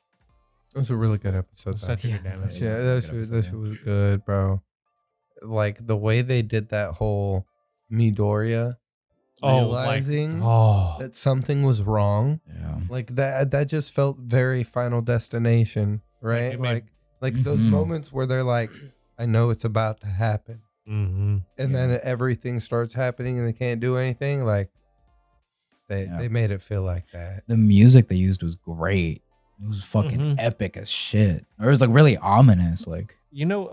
It was a really good episode. Such a good damn episode. Yeah, that shit was good, bro. Like the way they did that whole Midoriya realizing that something was wrong. Yeah. Like that just felt very Final Destination, right? it made- Like those Mhm. moments where they're like, I know it's about to happen. Mm-hmm. And then everything starts happening and they can't do anything. Like they made it feel like that. The music they used was great. It was fucking Mhm. epic as shit. Or it was like really ominous. Like, You know,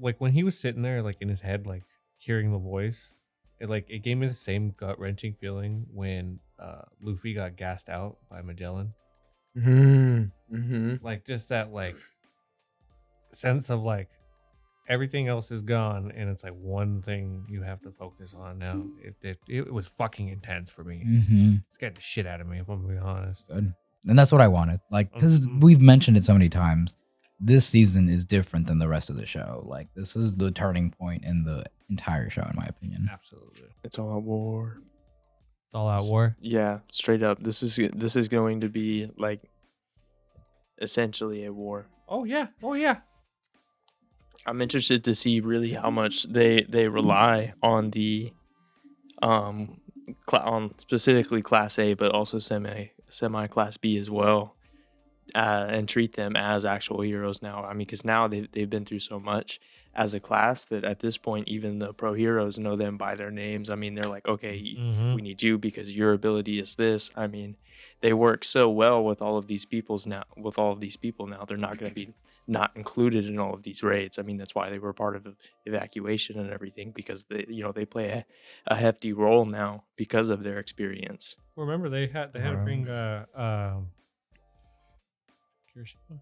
like when he was sitting there, like in his head, like hearing the voice, it gave me the same gut wrenching feeling when Luffy got gassed out by Magellan. Mm-hmm. Like just that like sense of like everything else is gone and it's like one thing you have to focus on now. It was fucking intense for me. mm-hmm. It scared the shit out of me, if I'm being honest. Good. And that's what I wanted. Like, because Mhm. we've mentioned it so many times. This season is different than the rest of the show. Like, this is the turning point in the entire show, in my opinion. Absolutely. It's all out war. It's all out war. Yeah, straight up. This is going to be like essentially a war. Oh yeah. Oh yeah. I'm interested to see really how much they rely on the on specifically class A, but also semi class B as well, and treat them as actual heroes now. I mean, because now they've been through so much as a class that at this point even the pro heroes know them by their names. I mean, they're like, okay, Mhm. we need you because your ability is this. I mean, they work so well with all of these people now. They're not going to be not included in all of these raids. I mean, that's why they were part of evacuation and everything, because they play a hefty role now because of their experience. Remember they had to bring Kirishima?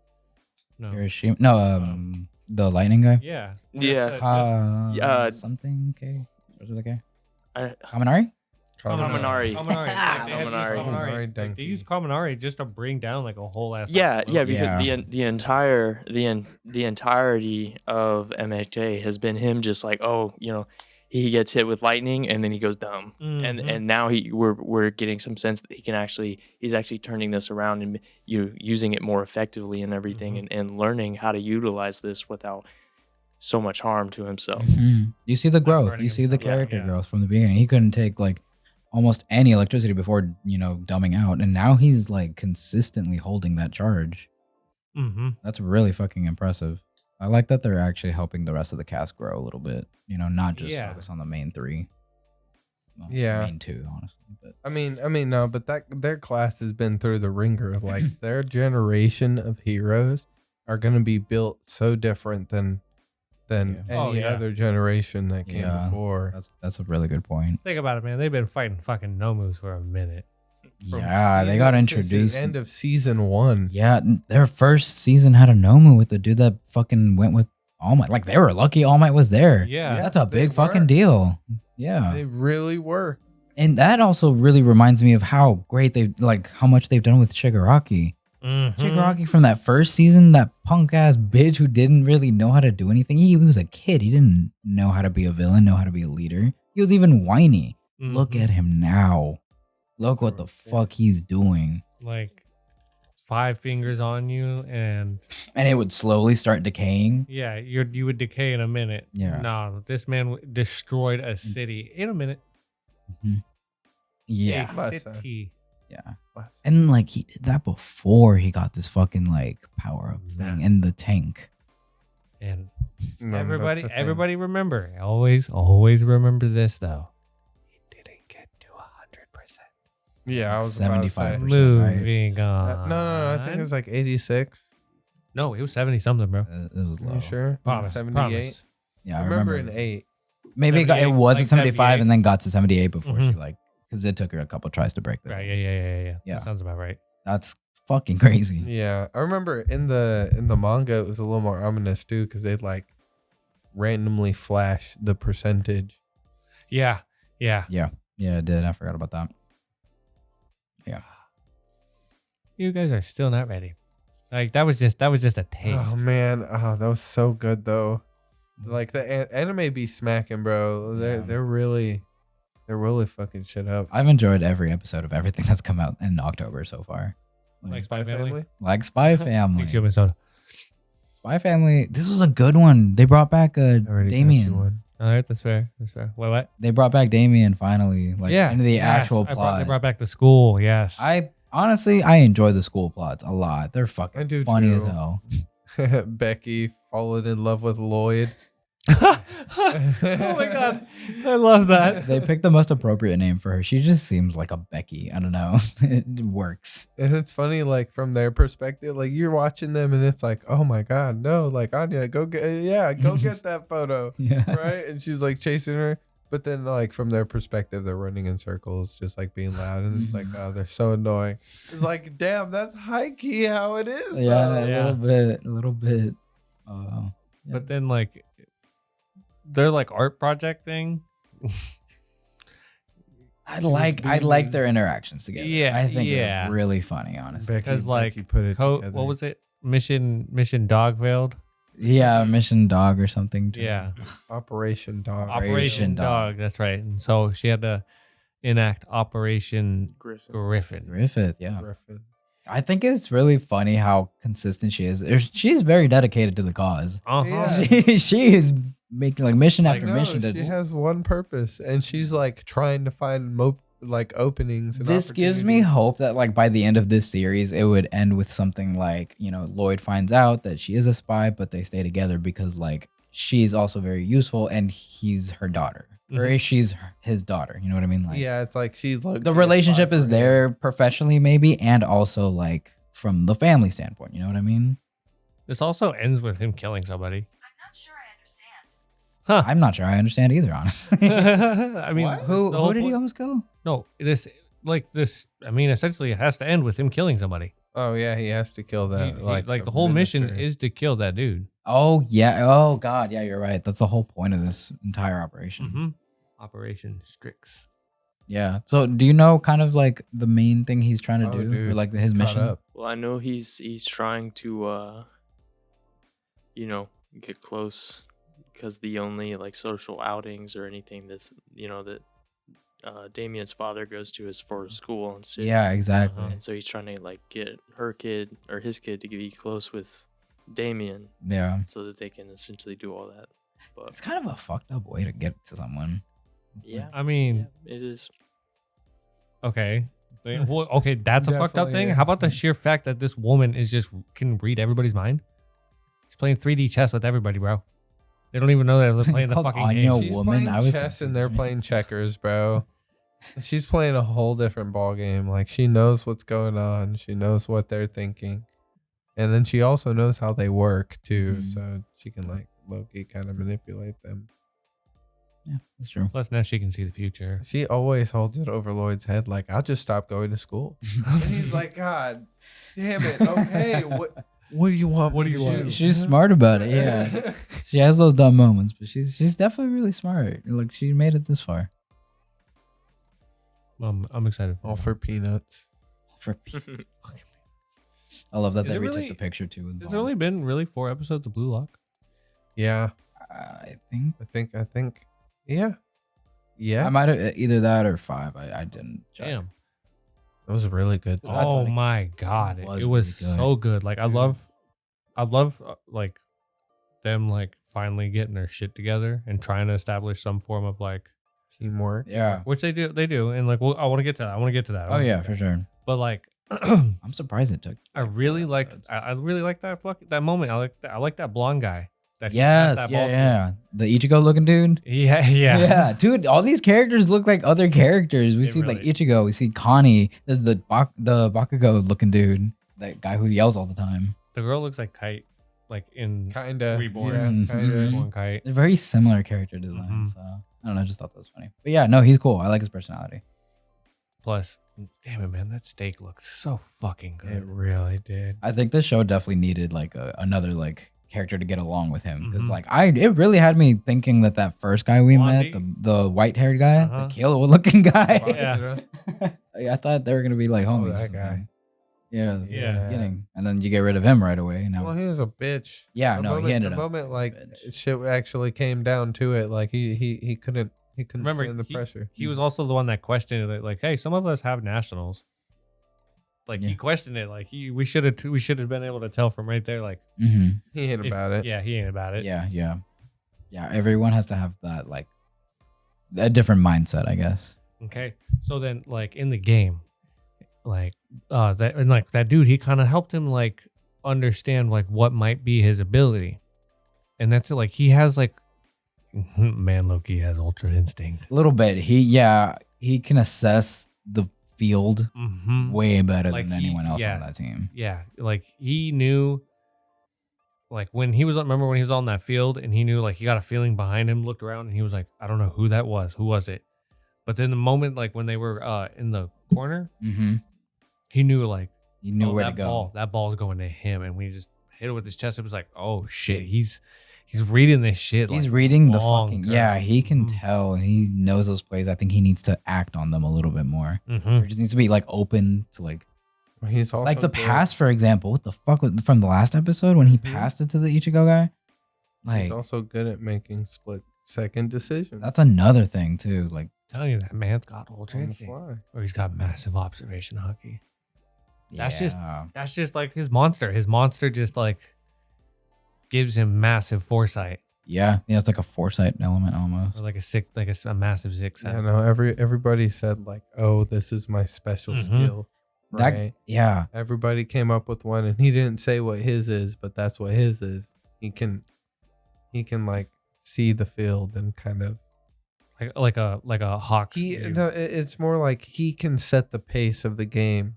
No. Hiroshima. No, the lightning guy. Yeah. Yeah. Something K. Was it the K? I- Kaminari? Kaminari. Kaminari. Like, they use Kaminari just to bring down like a whole ass. Yeah, like, because Yeah. the entirety of MHA has been him just like, oh, he gets hit with lightning and then he goes dumb. Mhm. And now we're getting some sense that he's actually turning this around and using it more effectively and everything, and learning how to utilize this without so much harm to himself. Mhm. You see the growth. burning You see the himself. character Yeah. growth from the beginning. He couldn't take like almost any electricity before, dumbing out. And now he's like consistently holding that charge. Mm-hmm. That's really fucking impressive. I like that they're actually helping the rest of the cast grow a little bit. Not just Yeah. focus on the main three. Well, Yeah. Main two, honestly. But I mean, no, but their class has been through the ringer. Like their generation of heroes are gonna be built so different than Yeah. any Oh, yeah. other generation that came Yeah. before. that's a really good point. Think about it, man. They've been fighting fucking Nomus for a minute. Yeah, they got Since introduced. the end of season 1. Yeah, their first season had a Nomu with the dude that fucking went with All Might. Like, they were lucky All Might was there. Yeah. That's a they big fucking were. deal. Yeah. They really were. And that also really reminds me of how great how much they've done with Shigaraki. Mm-hmm. Shigaraki from that first season, that punk ass bitch who didn't really know how to do anything. He was a kid. He didn't know how to be a villain, know how to be a leader. He was even whiny. Look Mm-hmm. at him now. Look what the fuck he's doing. Like 5 fingers on you, and And it would slowly start decaying. yeah, you would decay in a minute. Yeah. No, this man destroyed a city in a minute. Yeah. A Bless her. city. Yeah. And he did that before he got this fucking power up thing Massive. in the tank. And No, everybody, that's the thing. everybody remember. Always remember this though. He didn't get to 100%. Yeah, I was about to say. 75%. Moving on. No, I think it was like 86. No, it was 70 something, bro. It was Are low. you sure? Promise. 78. Promise. Yeah, I remember in it was- 8. Maybe it 78, was like at 75 78. and then got to 78 before Mhm. she because it took her a couple tries to break that. Right. Yeah. Yeah. That sounds about right. That's fucking crazy. Yeah, I remember in the manga it was a little more ominous too, because they'd like randomly flash the percentage. Yeah. Yeah, it did. I forgot about that. Yeah. You guys are still not ready. Like that was just a taste. Oh man, that was so good though. Like the anime be smacking, bro. They're really fucking shit up. I've enjoyed every episode of everything that's come out in October so far. Like Spy Family? Like Spy Family. Thanks, Human Soda. Spy Family. This was a good one. They brought back Damien. All right, that's fair. What? They brought back Damien finally, like into the actual plot. They brought back the school. Yes. I enjoy the school plots a lot. They're fucking funny too. as hell. Becky falling in love with Lloyd. Oh my god, I love that. They picked the most appropriate name for her. She just seems like a Becky. I don't know. It works. And it's funny, like from their perspective, like you're watching them and it's like, oh my god, no, like Anya, go get that photo. Yeah. Right? And she's like chasing her. But then like from their perspective, they're running in circles, just like being loud, and it's like, oh, they're so annoying. It's like, damn, that's high key how it is. Yeah, though. a little bit. But then like their like art project thing. I like their interactions together. Yeah, I think they're really funny, honestly. Because like Becky put it together. what was it? Mission Dogville. Yeah, Mission Dog or something. Too. Yeah. Operation Dog. Operation Dog. That's right. And so she had to enact Operation Griffin. Griffith, yeah. Griffin. I think it's really funny how consistent she is. She's very dedicated to the cause. Uh-huh. Yeah. She is making like mission after No, mission. she has one purpose, and she's like trying to find openings. And This gives me hope that like by the end of this series, it would end with something like, Lloyd finds out that she is a spy, but they stay together because like she's also very useful and he's her daughter. Or she's his daughter. You know what I mean? Like, yeah, it's like she's like the relationship is there professionally maybe, and also like from the family standpoint. You know what I mean? This also ends with him killing somebody. I'm not sure I understand either, honestly. I mean, who did he almost kill? No, I mean, essentially, it has to end with him killing somebody. Oh yeah, he has to kill that. Like the whole mission is to kill that dude. Oh yeah. Oh god. Yeah, you're right. That's the whole point of this entire operation. Mm-hmm. Operation Strix. Yeah. So, do you know kind of like the main thing he's trying to do, dude, or like his mission? up. Well, I know he's trying to, get close, because the only like social outings or anything that's that Damien's father goes to is for school and shit. Yeah, exactly. And so he's trying to like get her kid or his kid to be close with Damien. Yeah. So that they can essentially do all that. But It's kind of a fucked up way to get to someone. yeah, I mean, it is. okay. Well, okay, that's a fucked up Definitely thing. is. How about the sheer fact that this woman can read everybody's mind? She's playing 3D chess with everybody, bro. They don't even know that they're playing the Called fucking Anya game. She's woman, playing I was chess and they're playing checkers, bro. She's playing a whole different ball game. Like she knows what's going on. She knows what they're thinking, and then she also knows how they work too. So she can like low-key kind of manipulate them. Yeah, that's true. Plus, now she can see the future. She always holds it over Lloyd's head. Like I'll just stop going to school, and he's like, God damn it. Okay, what do you want? What do you want? She's smart about it. Yeah. She has those dumb moments, but she's definitely really smart. Like she made it this far. I'm excited for All her. for peanuts. I love that Is they it retook really- the picture too. With Has there only been really 4 episodes of Blue Lock? Yeah, I think I think. Yeah. Yeah. I might have either that or 5. I didn't check. Damn. It was really good. though. Oh my god, it was really good. so good. Like I love like them like finally getting their shit together and trying to establish some form of like Teamwork. Yeah. which they do, and like I want to get to that. Oh yeah, for sure. But like I'm surprised it took. I really like that moment. I like that blonde guy. That he Yes, passed that ball to. yeah. The Ichigo looking dude. Yeah. Yeah, dude. All these characters look like other characters. We They see like really- Ichigo. We see Connie. There's the Bakugo looking dude. That guy who yells all the time. The girl looks like Kite, like in Kinda. Reborn. Yeah, Mhm. kinda. Reborn Kite. They're very similar character designs. Mhm. So I don't know. I just thought that was funny. But yeah, no, he's cool. I like his personality. Plus, Damn it, man. That steak looked so fucking good. It really did. I think the show definitely needed like another like character to get along with him because Mhm. like it really had me thinking that first guy we met, the white haired guy, Uh-huh. the killer looking guy. Yeah. I thought they were gonna be like homies. or that guy. something. Yeah, Yeah. the beginning, and then you get rid of him right away. Now, Well, he was a bitch. yeah, The no, moment, he ended the up. moment like bitch. shit actually came down to it, like he couldn't Remember, stand the pressure. He was also the one that questioned it, like, hey, some of us have nationals. Like Yeah. he questioned it, like we should have been able to tell from right there, like Mm-hmm. He ain't about it. Yeah, he ain't about it. Yeah. Everyone has to have that like a different mindset, I guess. Okay. So then like in the game, like that dude, he kind of helped him like understand like what might be his ability. And that's it, like he has like man, Loki has ultra instinct. A little bit. He can assess the field way better Like than he- anyone else yeah. on that team. Yeah, like he knew, like when he was on that field and he knew, like he got a feeling behind him, looked around and he was like, I don't know who that was. Who was it? But then the moment, like when they were in the corner, Mm-hmm. he knew like He knew where to that go. ball's going to him, and when he just hit it with his chest, it was like, oh shit, he's reading this shit. He's like, reading the long fucking term. yeah. He can Mhm. tell. He knows those plays. I think he needs to act on them a little bit more. Mhm. Or just needs to be like open to like He's also like the good. pass, for example. What the fuck was from the last episode when he Mhm. passed it to the Ichigo guy? Like He's also good at making split-second decisions. that's another thing too. Like Telling you that man's got ultra On the instinct, fly. or he's got massive observation hockey. That's yeah. just like his monster. His monster just like gives him massive foresight, Yeah, it's like a foresight element almost. or like a massive sixth I sense. know everybody said like, "Oh, this is my special Mhm. skill." That Right? yeah, Everybody came up with one, and he didn't say what his is, but that's what his is. He can like see the field and kind of. like a hawk. It's more like he can set the pace of the game,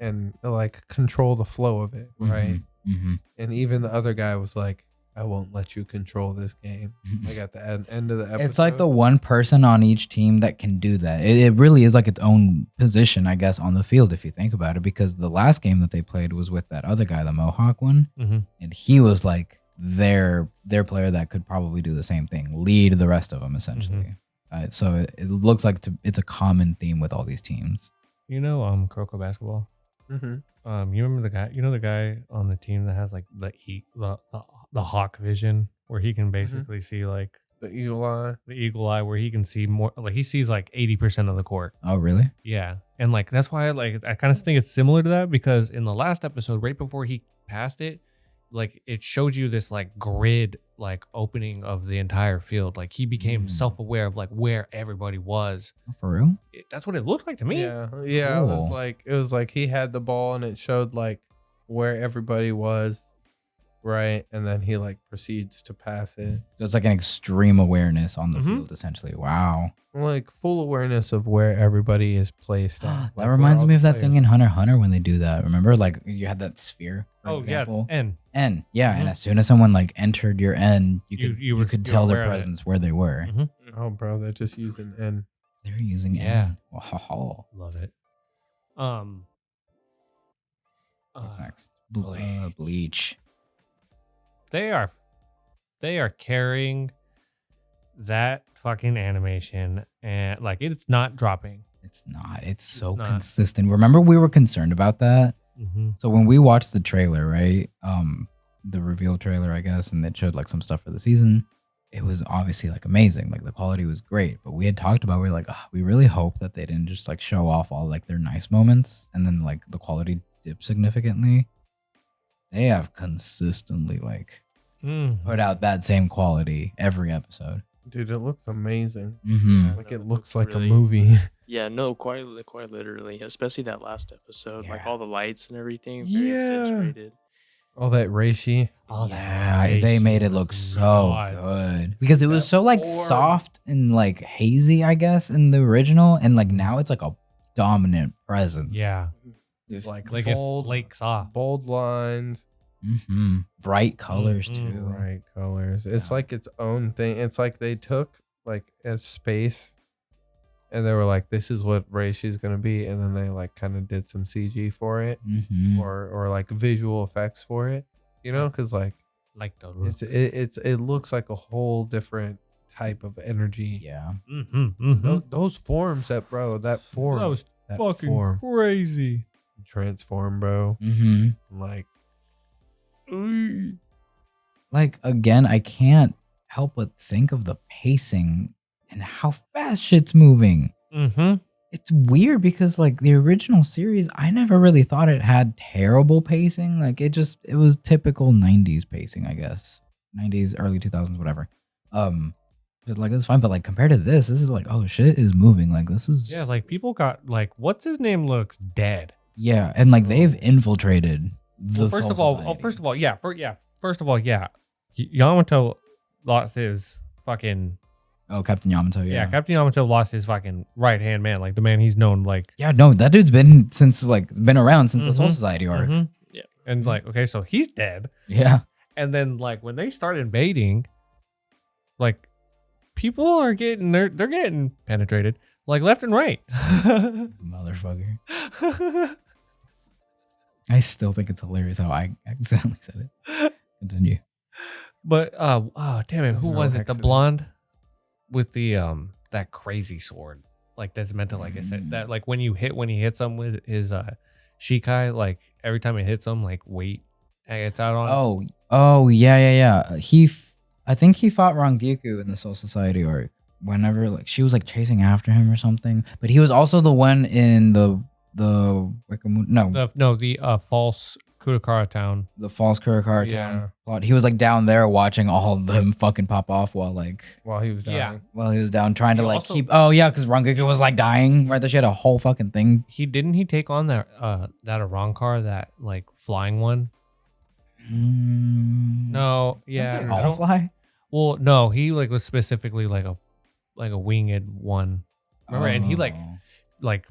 and like control the flow of it, right? Mm-hmm. And even the other guy was like, "I won't let you control this game." Like at the end of the episode, It's like the one person on each team that can do that. It really is like its own position, I guess, on the field if you think about it. Because the last game that they played was with that other guy, the Mohawk one, Mhm. and he was like their player that could probably do the same thing, lead the rest of them essentially. So it looks like it's a common theme with all these teams. You know, Croco basketball. Mhm. You remember the guy? You know the guy on the team that has like the hawk vision, where he can basically see like the eagle eye. the eagle eye, where he can see more. Like he sees like 80% of the court. Oh, really? Yeah, and like that's why I kind of think it's similar to that, because in the last episode, right before he passed it, like it showed you this like grid like opening of the entire field. Like he became self-aware of like where everybody was. For real? That's what it looked like to me. Yeah. It was Cool. like he had the ball and it showed like where everybody was, right? And then he like proceeds to pass it, So it's like an extreme awareness on the Mhm. field, essentially. Wow. like full awareness of where everybody is placed. At, like, That where reminds all me the of that thing players in Hunter x Hunter when they do that. Remember, like you had that sphere. For Oh example. yeah, and N. Yeah, and Mhm. as soon as someone like entered your N, you You were- could you tell were their aware of it. presence where they were. Mhm. Oh, bro, they're just using N. They're using Yeah. N. Wow. love it. What's next? Bleach. Bleach. They are carrying that fucking animation, and like it's not dropping. It's not. It's so not. consistent. Remember, we were concerned about that. Mm-hmm. So when we watched the trailer, right? The reveal trailer, I guess, and it showed like some stuff for the season. It was obviously like amazing. Like the quality was great. But we had talked about, we were like, we really hope that they didn't just like show off all like their nice moments and then like the quality dipped significantly. They have consistently like put out that same quality every episode. Dude, it looks amazing. Mm-hmm. Like No, it looks like really- a movie. Yeah, no, quite literally, especially that last episode, like Yeah. all the lights and everything. Very Yeah. accentuated. All that reishi. Oh, Yeah, they made it look so good because it was so like form. soft and like hazy, I guess, in the original, and like now it's like a dominant presence. Yeah, Like like it bold, flakes off. bold lines, bright colors Mhm. too. bright colors. It's Yeah. like its own thing. It's like they took like a space and they were like, "This is what Reishi's gonna be," and then they like kind of did some CG for it, or like visual effects for it, you know, because like the it looks like a whole different type of energy. Yeah. Those forms that form that was fucking crazy. Transform, bro. Like again, I can't help but think of the pacing and how fast shit's moving. It's weird because like the original series, I never really thought it had terrible pacing. Like it was typical 90s pacing, I guess. 90s, early 2000s, whatever. But like it was fine, but like compared to this is like, oh, shit is moving. Like this is like people got like, what's his name looks dead. Yeah, and like they've infiltrated the first of all, Yamato lost his fucking Captain Yamato, yeah. Captain Yamato lost his fucking right hand man, like the man he's known like. Yeah, no, that dude's been around since the Soul Society arc. Yeah. And like, okay, so he's dead. Yeah. And then like when they start invading, like people are getting they're getting penetrated like left and right. Motherfucker. I still think it's hilarious how I accidentally said it. Continue. But damn it, who was it? The blonde with the that crazy sword. Like that's meant to, like I said, that like when he hits him with his Shikai, like every time it hits him, like weight gets out on. Oh yeah. I think he fought Rangiku in the Soul Society arc. Whenever like she was like chasing after him or something, but he was also the one in the false Kurakara town. The false Kurakara town plot. He was like down there watching all of them fucking pop off while he was down. Yeah. While he was down trying to like keep. Oh yeah, because Rangiku was like dying. Right there, she had a whole fucking thing. He take on that Arankar, that like flying one. No, yeah. Did they all fly? Well, no, he like was specifically like a winged one. Remember, and he like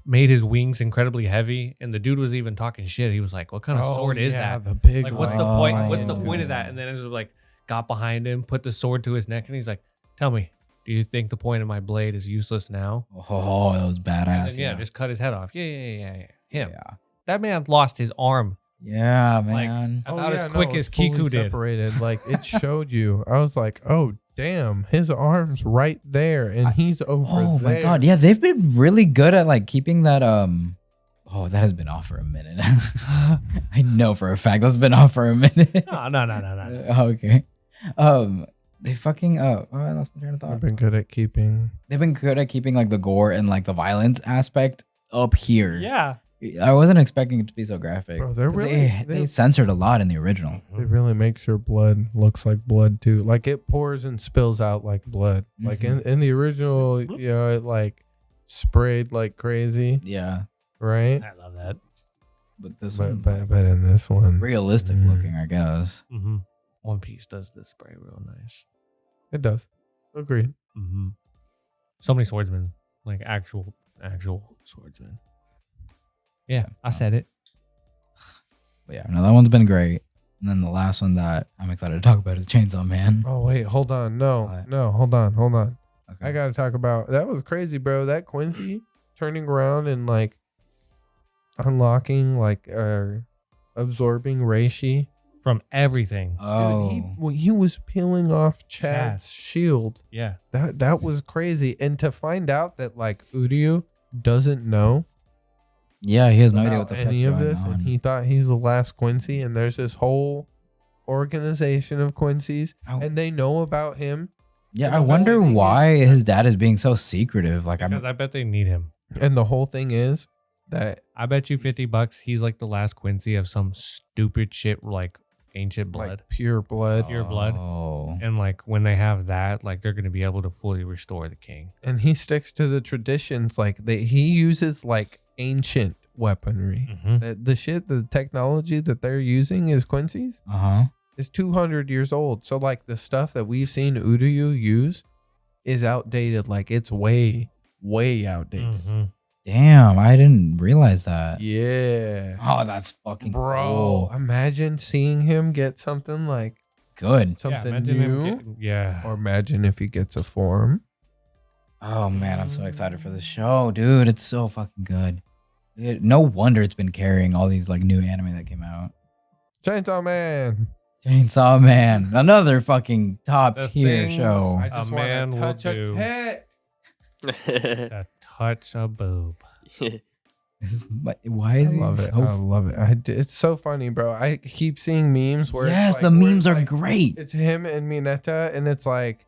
made his wings incredibly heavy, and the dude was even talking shit. He was like, "What kind of sword is that? The big like, what's the point? What's the point of that?" And then it was like got behind him, put the sword to his neck, and he's like, "Tell me, do you think the point of my blade is useless now?" Oh, that was badass. And just cut his head off. Yeah. Him. Yeah. That man lost his arm. Yeah, man. Like, about as quick as Kiku did. Separated. Like it showed you. I was like, oh damn, his arm's right there, and he's over there. Oh my god, yeah, they've been really good at like keeping that. Oh, that has been off for a minute. I know for a fact that's been off for a minute. No. Okay. They fucking I lost my train of thought. They've been good at keeping like the gore and like the violence aspect up here. Yeah. I wasn't expecting it to be so graphic. Bro, they censored a lot in the original. They really make sure blood looks like blood too. Like it pours and spills out like blood. Like in the original, it like sprayed like crazy. Yeah. Right? I love that. But this but in this one, realistic looking, I guess. One Piece does this spray real nice. It does. Agreed. So many swordsmen, like actual swordsmen. Yeah, I said it. But yeah, no, that one's been great. And then the last one that I'm excited to talk about is Chainsaw Man. Oh wait, hold on. No, hold on. Okay. I gotta talk about that. Was crazy, bro. That Quincy turning around and like unlocking, like absorbing Reishi from everything. Oh, dude, he was peeling off Chad's shield. Yeah, that was crazy. And to find out that like Uryu doesn't know. Yeah, he has no idea what the fuck's any of going this, on. and he thought he's the last Quincy, and there's this whole organization of Quincy's, and they know about him. Yeah, I wonder why his dad is being so secretive. Like, because I bet they need him. And the whole thing is that I bet you $50 he's like the last Quincy of some stupid shit like ancient blood, like pure blood, and like when they have that, like they're gonna be able to fully restore the king. And he sticks to the traditions, like he uses like ancient weaponry. The technology that they're using is Quincy's is 200 years old. So like the stuff that we've seen Uryu use is outdated. Like it's way outdated. Damn, I didn't realize that. Yeah. Oh, that's fucking cool. Imagine seeing him get something like good, something new. Yeah. Or imagine if he gets a form. Oh man, I'm so excited for this show, dude. It's so fucking good. No wonder it's been carrying all these like new anime that came out. Chainsaw Man. Chainsaw Man, another fucking top The tier things show. I just A want man to will touch a do. tit. That touch a boob. Why is I love he it. so I love it. It's so funny, bro. I keep seeing memes where Yes, it's the like, where memes it's are like, great. It's him and Mineta, and it's like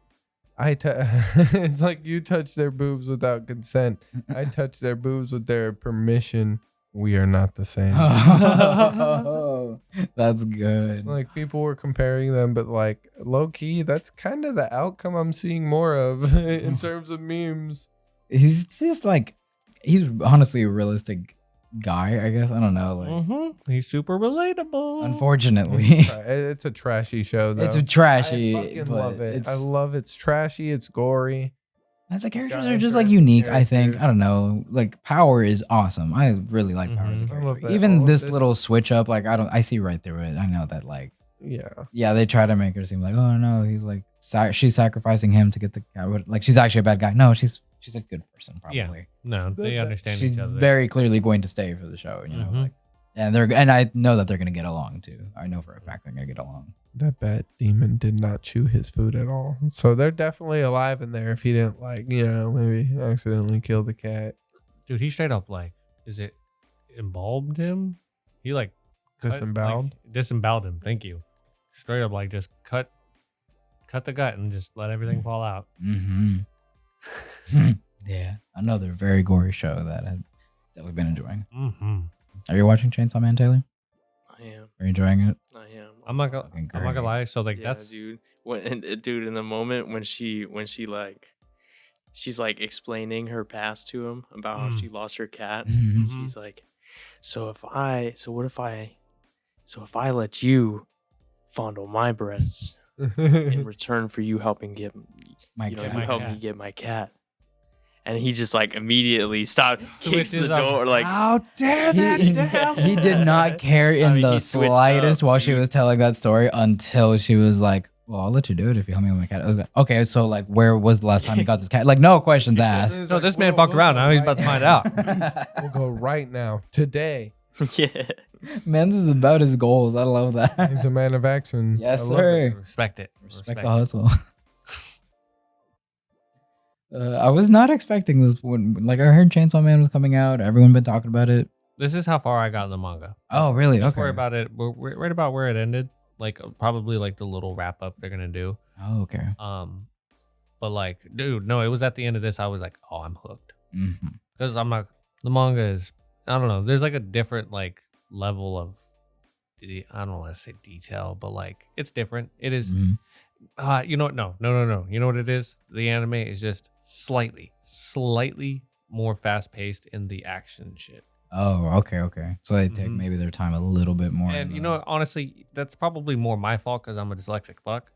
it's like you touch their boobs without consent. I touch their boobs with their permission. We are not the same. Oh, that's good. Like people were comparing them, but like low key, that's kind of the outcome I'm seeing more of in terms of memes. He's just like, he's honestly a realistic guy, I guess. I don't know. Like, He's super relatable. unfortunately, It's a trashy show, though. it's a trashy. I fucking but love it. It's, I love it's trashy. It's gory. the characters got are just like interesting unique. I think. characters. I don't know. Like Power is awesome. I really like Power as a Mhm. I love character. that. Even All this this- little switch up, like I see right through it. I know that like. Yeah. Yeah, they try to make her seem like, oh no, he's like she's sacrificing him to get the cat. Like she's actually a bad guy. No, she's a good person probably. Yeah. No, they understand She's each other. very clearly going to stay for the show. You know, Mhm. like, and I know that they're gonna get along too. I know for a fact they're gonna get along. That bat demon did not chew his food at all. So they're definitely alive in there if he didn't like, maybe accidentally kill the cat. Dude, he straight up like, is it embalmed him? He like Disemboweled? Disemboweled him. Thank you. Straight up like just cut the gut and just let everything fall out. Mm-hmm. Yeah, another very gory show that I've definitely been enjoying. Mm-hmm. Are you watching Chainsaw Man, Taylor? I am. Are you enjoying it? I am. I'm not gonna lie. So like Yeah, that's dude. Dude, in the moment when she like, she's like explaining her past to him about how she lost her cat. Mhm. She's like, so if I let you fondle my breasts in return for you helping get My you cat. help me get my cat. And he just like immediately kicks Switches the up. door, like, How dare he did not care in I mean, the he switched slightest up, while she dude. was telling that story until she was like, well, I'll let you do it if you help me with my cat. I was like, okay, so like, where was the last time you got this cat? Like, no questions asked. so this man fucked around. Now he's about to find out. We'll go right now. Today. yeah. Man, this is about his goals. I love that. He's a man of action. Yes, I love sir. it. Respect it. Respect the hustle. I was not expecting this when, like, I heard Chainsaw Man was coming out. Everyone been talking about it. This is how far I got in the manga. Oh, really? Let's Okay. worry about it. We're right about where it ended. Like probably like the little wrap up they're gonna do. Oh, okay. But like, dude, no, it was at the end of this. I was like, oh, I'm hooked. Mm-hmm. Because I'm not. The manga is. I don't know. There's like a different like level of. I don't want to say detail, but like it's different. It is. Mhm. You know what? No. You know what it is? The anime is just slightly more fast paced in the action shit. Oh, okay. So they take maybe their time a little bit more. And in you the- know, honestly, that's probably more my fault because I'm a dyslexic fuck,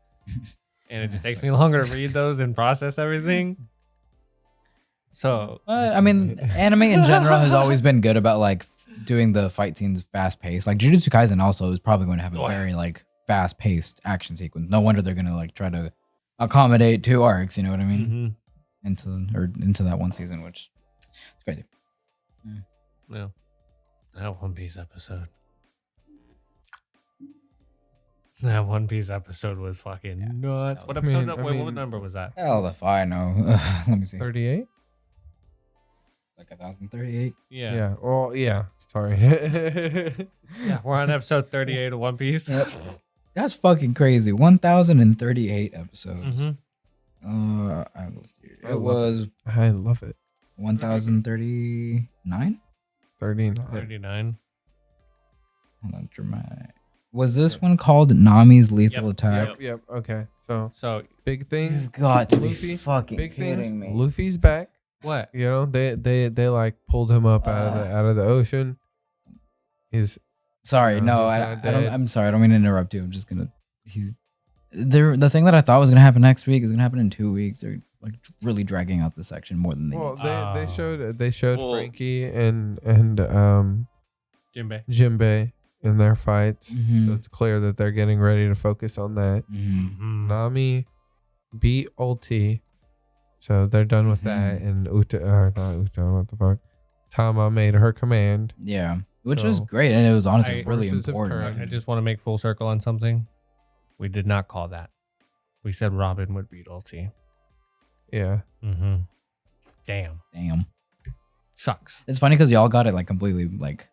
and it just takes me longer to read those and process everything. So, I mean, anime in general has always been good about like doing the fight scenes fast paced. Like Jujutsu Kaisen also is probably going to have a very like fast paced action sequence. No wonder they're going to like try to accommodate 2 arcs. You know what I mean? Into that one season, which is crazy. yeah, that One Piece episode. That One Piece episode was fucking nuts. What episode? What number was that? Hell if I know. Let me see. 38? Like 1038. Yeah. Yeah. Well, yeah. Sorry. Yeah, we're on episode 38 of One Piece. Yep. That's fucking crazy. 1038 episodes. Let's see. I It love was I love it. 1039. 39. 39. Hold on, dramatic. Was this one called Nami's Lethal Yep, Attack? Yep. Okay. So So big thing. You've got to Luffy, be fucking big kidding things. me. Luffy's back. what? You know, they like pulled him up out of the ocean. He's Sorry, No, no, he's I not don't. dead. I'm sorry. I don't mean to interrupt you. I'm just gonna. He's there. The thing that I thought was gonna happen next week is gonna happen in 2 weeks. They're like really dragging out the section more than they. well. need to. They showed Well- Frankie and Jinbei. Jinbei in their fights, Mhm. so it's clear that they're getting ready to focus on that. Mhm. Nami beat Ulti So they're done with that, and not Uta, what the fuck? Tama made her command. Yeah, which So, was great, and it was honestly really forces have important. turned. I just want to make full circle on something. We did not call that. We said Robin would beat Ulti. Yeah. Mm-hmm. Damn. Sucks. It's funny because y'all got it like completely like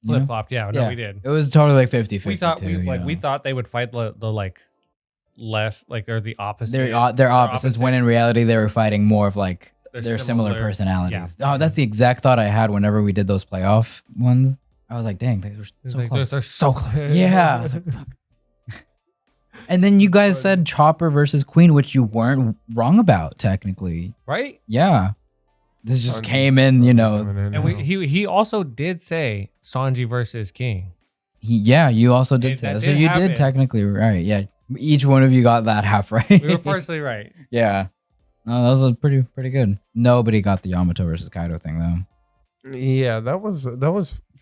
Flip flopped. Yeah, no, we did. It was totally like 50-50. We thought too, we thought they would fight the like less like they're the opposite. They're opposites. When in reality they were fighting more of like They're their similar similar. personalities. Yeah. Oh, that's the exact thought I had whenever we did those playoff ones. I was like, dang, they were so close. They're so close. Yeah. I was like, fuck. And then you guys said Chopper versus Queen, which you weren't wrong about technically. Right? Yeah. This just came in, you know. And he also did say Sanji versus King. You also did say that. So you happen. did technically right. Yeah. Each one of you got that half right. We were partially right. Yeah. No, that was pretty good. Nobody got the Yamato versus Kaido thing though. Yeah, that was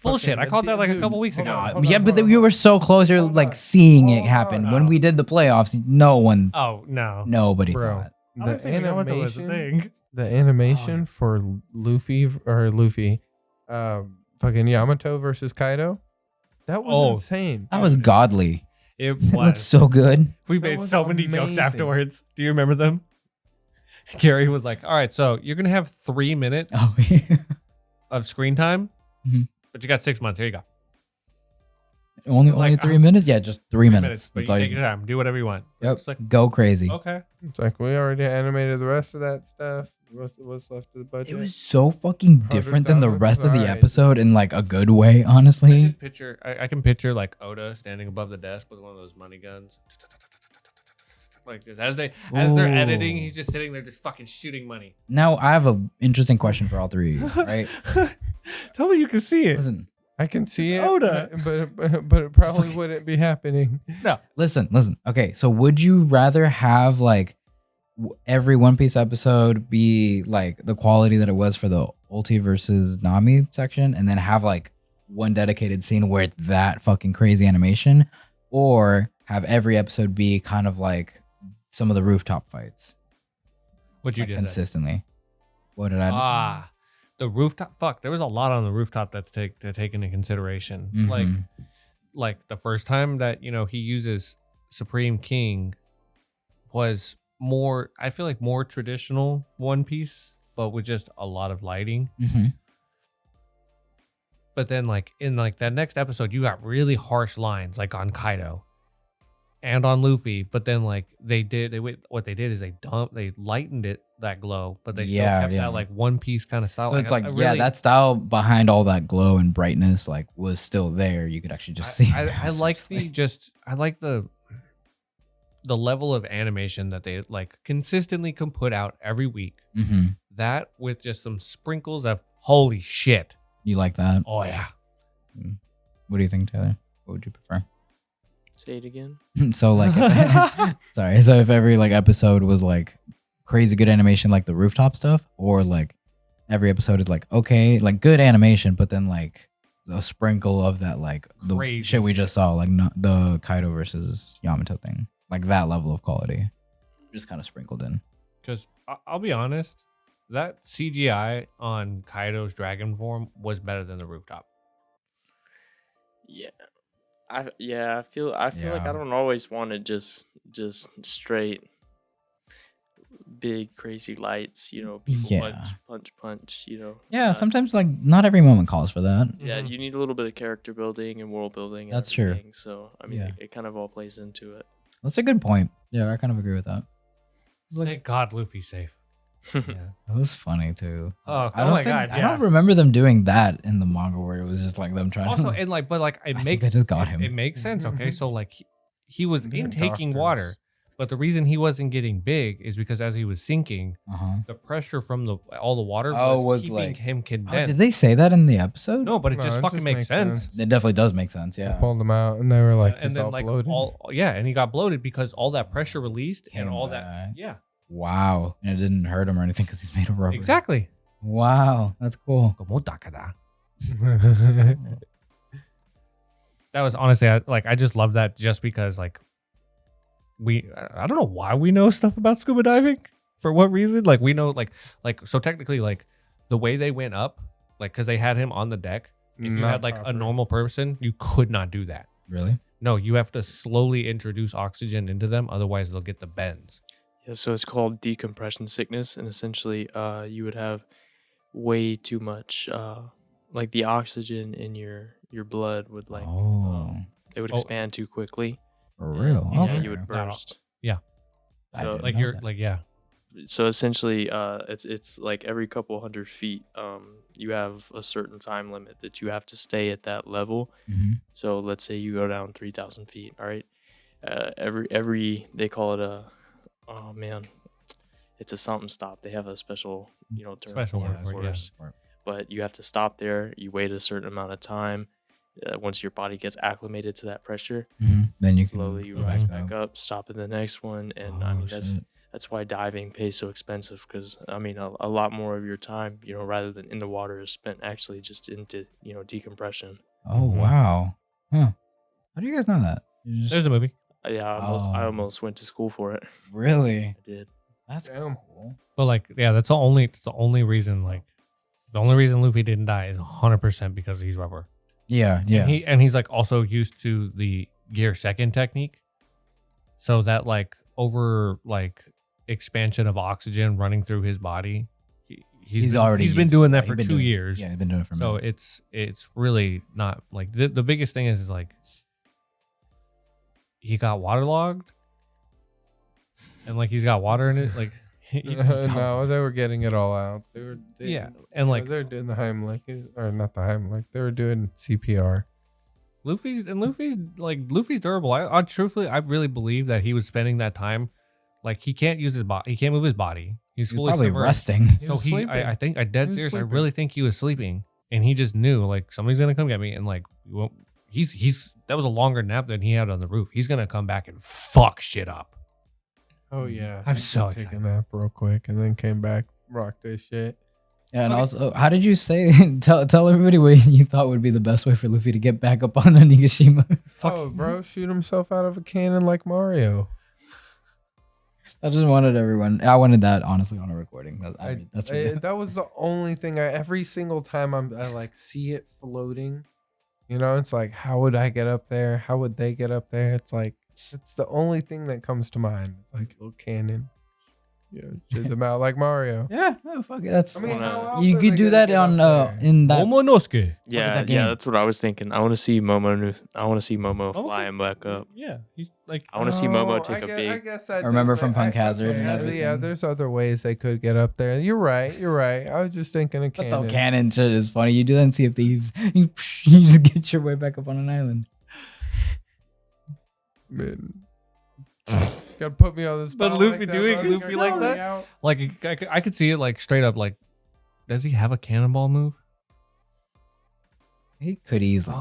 Bullshit. I called that like a couple weeks ago. You were so close. You're like seeing it happen. When we did the playoffs, no one. Oh no. Nobody Bro, thought. the Yamato was a animation, thing. the animation for Luffy, fucking Yamato versus Kaido, that was insane. That was godly. It It looked was. so good. We That made was so many jokes amazing. afterwards. Do you remember them? Gary was like, "All right, so you're gonna have 3 minutes Oh, yeah. of screen time, Mhm. but you got 6 months. Here you go. Only Like, 3 minutes? Yeah, just 3 minutes. But That's you all take you your time. Do whatever you want." Yep. It's like, Go crazy. okay. It's like we already animated the rest of that stuff. What's left of the budget? It was so fucking different than the $100,000. rest of the Alright. episode in like a good way, I honestly. just picture. I can picture like Oda standing above the desk with one of those money guns. Like just as they're editing, he's just sitting there just fucking shooting money. Now I have an interesting question for all three of you, right? Tell me you can see it. Listen, I can see it, Oda. but it probably wouldn't be happening. No. listen. Okay, so would you rather have like every One Piece episode be like the quality that it was for the Ulti versus Nami section, and then have like one dedicated scene where it's that fucking crazy animation, or have every episode be kind of like some of the rooftop fights? What you like did consistently. What did I just the rooftop. Fuck, there was a lot on the rooftop that's to take into consideration. Mhm. Like the first time that he uses Supreme King was more. I feel like more traditional One Piece, but with just a lot of lighting. Mm-hmm. But then, like in like that next episode, you got really harsh lines, like on Kaido and on Luffy. But then, like what they did is they lightened it, that glow, but they still kept that like One Piece kind of style. So it's like, that style behind all that glow and brightness like was still there. You could actually just see. I like the level of animation that they like consistently can put out every week. Mm-hmm. That with just some sprinkles of holy shit. You like that? Oh yeah. What do you think, Taylor? What would you prefer? Say it again. So like, sorry. So if every like episode was like crazy good animation, like the rooftop stuff, or like every episode is like okay, like good animation, but then like a sprinkle of that like the Crazy shit we just saw, like not the Kaido versus Yamato thing, like that level of quality, just kind of sprinkled in. Because I'll be honest, that CGI on Kaido's dragon form was better than the rooftop. Yeah. I feel like I don't always want to just straight big crazy lights, people punch, Yeah, sometimes like not every moment calls for that. Yeah, you need a little bit of character building and world building. And That's true. everything, So I mean, Yeah. it kind of all plays into it. That's a good point. Yeah, I kind of agree with that. Thank God Luffy's safe. Yeah, that was funny too. Oh, I don't my think- God! I Yeah. don't remember them doing that in the manga where it was just like them trying Also, to. and like, but like, it I think makes they just got him. It makes sense. Okay, so like, he was They're intaking doctors. water, but the reason he wasn't getting big is because as he was sinking, Uh-huh. the pressure from all the water was was keeping like him Oh, condensed. did they say that in the episode? No, but it No, just it fucking just makes makes sense. sense. It definitely does make sense. I Yeah. pulled them out, and they were like, And "It's then all like bloated." and he got bloated because all that pressure released and Came all back. that. Yeah, Wow. And it didn't hurt him or anything because he's made of rubber. exactly. Wow. That's cool. That was honestly, I just love that just because like I don't know why we know stuff about scuba diving. For what reason? Like we know, like so technically, like the way they went up, like because they had him on the deck. If you had like a normal person, you could not do that. Really? No, you have to slowly introduce oxygen into them, otherwise they'll get the bends. Yeah, so it's called decompression sickness, and essentially, you would have way too much, like the oxygen in your blood would like, it would expand too quickly. For real? Yeah, Okay. you would burst. Yeah. So Like you're like So essentially, it's like every couple 100 feet, you have a certain time limit that you have to stay at that level. Mhm. So let's say you go down 3,000 feet. All right, every they call it a, oh man, it's a something stop. They have a special term Special word for it, yeah. But you have to stop there. You wait a certain amount of time. Once your body gets acclimated to that pressure, then you slowly can you rise back up, stop at the next one, and I mean that's why diving pays so expensive, because I mean a lot more of your time, rather than in the water, is spent actually just into decompression. Oh wow, huh? How do you guys know that? There's a movie. Yeah, I almost went to school for it. Really? I did. That's cool. But like, yeah, that's the only reason. Like, the only reason Luffy didn't die is 100% because he's rubber. Yeah, yeah. And he's like also used to the gear second technique, so that like over like expansion of oxygen running through his body. He's been doing that for 2 years. Yeah, he's been doing it for. So it's really not like the biggest thing is like he got waterlogged, and like he's got water in it. Like no, they were getting it all out. And like they're doing the Heimlich, or not the Heimlich. They were doing CPR. Luffy's durable. I truthfully, I really believe that he was spending that time. Like he can't use his body. He can't move his body. He's fully probably submerged. resting. So I think I dead serious. I really think he was sleeping, and he just knew like somebody's gonna come get me, and like he's that was a longer nap than he had on the roof. He's gonna come back and fuck shit up. Oh yeah, I'm so Take excited. a nap real quick, and then came back, rocked this shit. Yeah, and also, how did you say? Tell everybody what you thought would be the best way for Luffy to get back up on Onigashima. Oh, bro, shoot himself out of a cannon like Mario. I just wanted everyone. I wanted that honestly on a recording. That's that was the only thing. Every single time I like see it floating, it's like, how would I get up there? How would they get up there? It's like it's the only thing that comes to mind. It's like a little cannon. Shoot them out like Mario. Yeah, no, fuck it. That's. I mean, how else you are could they do gonna that get on up there? in that. Momonosuke. Yeah, that's what I was thinking. I want to see Momo. I want to see Momo flying back up. Yeah, he's like. I want to see Momo take a big. I guess that remember does from make- Punk Hazard and everything. Yeah, there's other ways they could get up there. You're right. I was just thinking of But cannon. the cannon shit is funny. You do that in Sea of Thieves. You just get your way back up on an island. Man. Gotta put me on the spot. But Luffy like that, doing bro. Luffy You're like throwing me that? out. Like I could see it like straight up. Like, does he have a cannonball move? He could easily.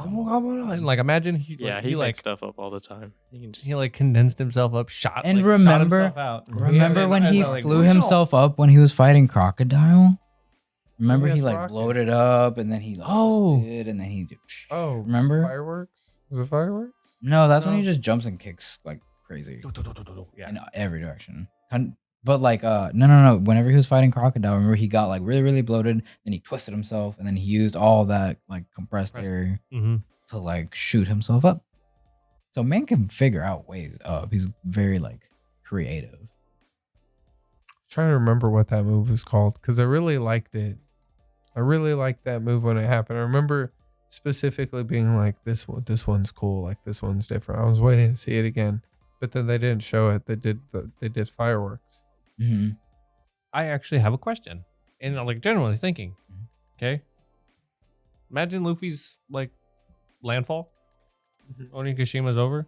Like imagine he He like makes stuff up all the time. You can just. he like condensed himself up, shot And like, remember- shot himself out. Remember when he like, flew himself up when he was fighting Crocodile? Remember Yes, he like rocket. blowed it up and then he lost it and then he. Oh, Remember? fireworks? Was it fireworks? No, that's when No. he just jumps and kicks like crazy Yeah. in every direction. But like no. Whenever he was fighting Crocodile, remember he got like really really bloated. Then he twisted himself and then he used all that like compressed air Mm-hmm. to like shoot himself up. So man can figure out ways up. He's very like creative. Trying to remember what that move was called because I really liked it. I really liked that move when it happened. I remember specifically being like, this one's cool, like this one's different. I was waiting to see it again, but then they didn't show it. They did fireworks. Mm-hmm. I actually have a question, and like generally thinking, okay. Imagine Luffy's like landfall. Onigashima over.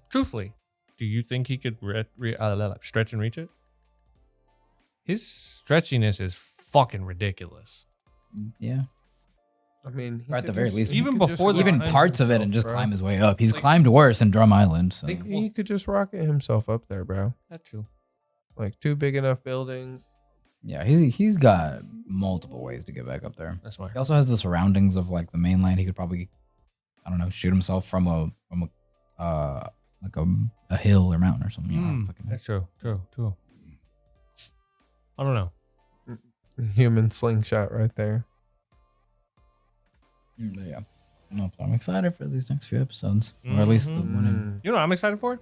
Truthfully, do you think he could stretch and reach it? His stretchiness is fucking ridiculous. Yeah. I mean, Or at the very least, even he could just before the- rocket even parts of it and himself, just bro. climb his way up. He's Like- climbed worse in Drum Island. So. He could just rocket himself up there, bro. That's true. Like two big enough buildings. Yeah, he's got multiple ways to get back up there. That's smart. He also has the surroundings of like the mainland. He could probably, I don't know, shoot himself from a hill or mountain or something. You know, fucking- That's true. True. I don't know. Human slingshot right there. Yeah. No, I'm excited for these next few episodes, or at least the one. You know what I'm excited for?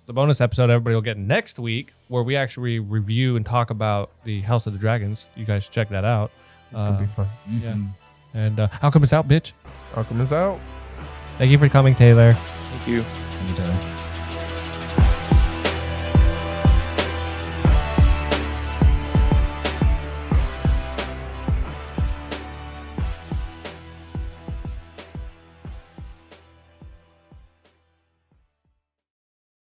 The bonus episode everybody will get next week, where we actually review and talk about the House of the Dragons. You guys should check that out. It's gonna be fun. Yeah. And Alchemist out, bitch. Alchemist out. Thank you for coming, Taylor. Thank you. Thank you, Taylor.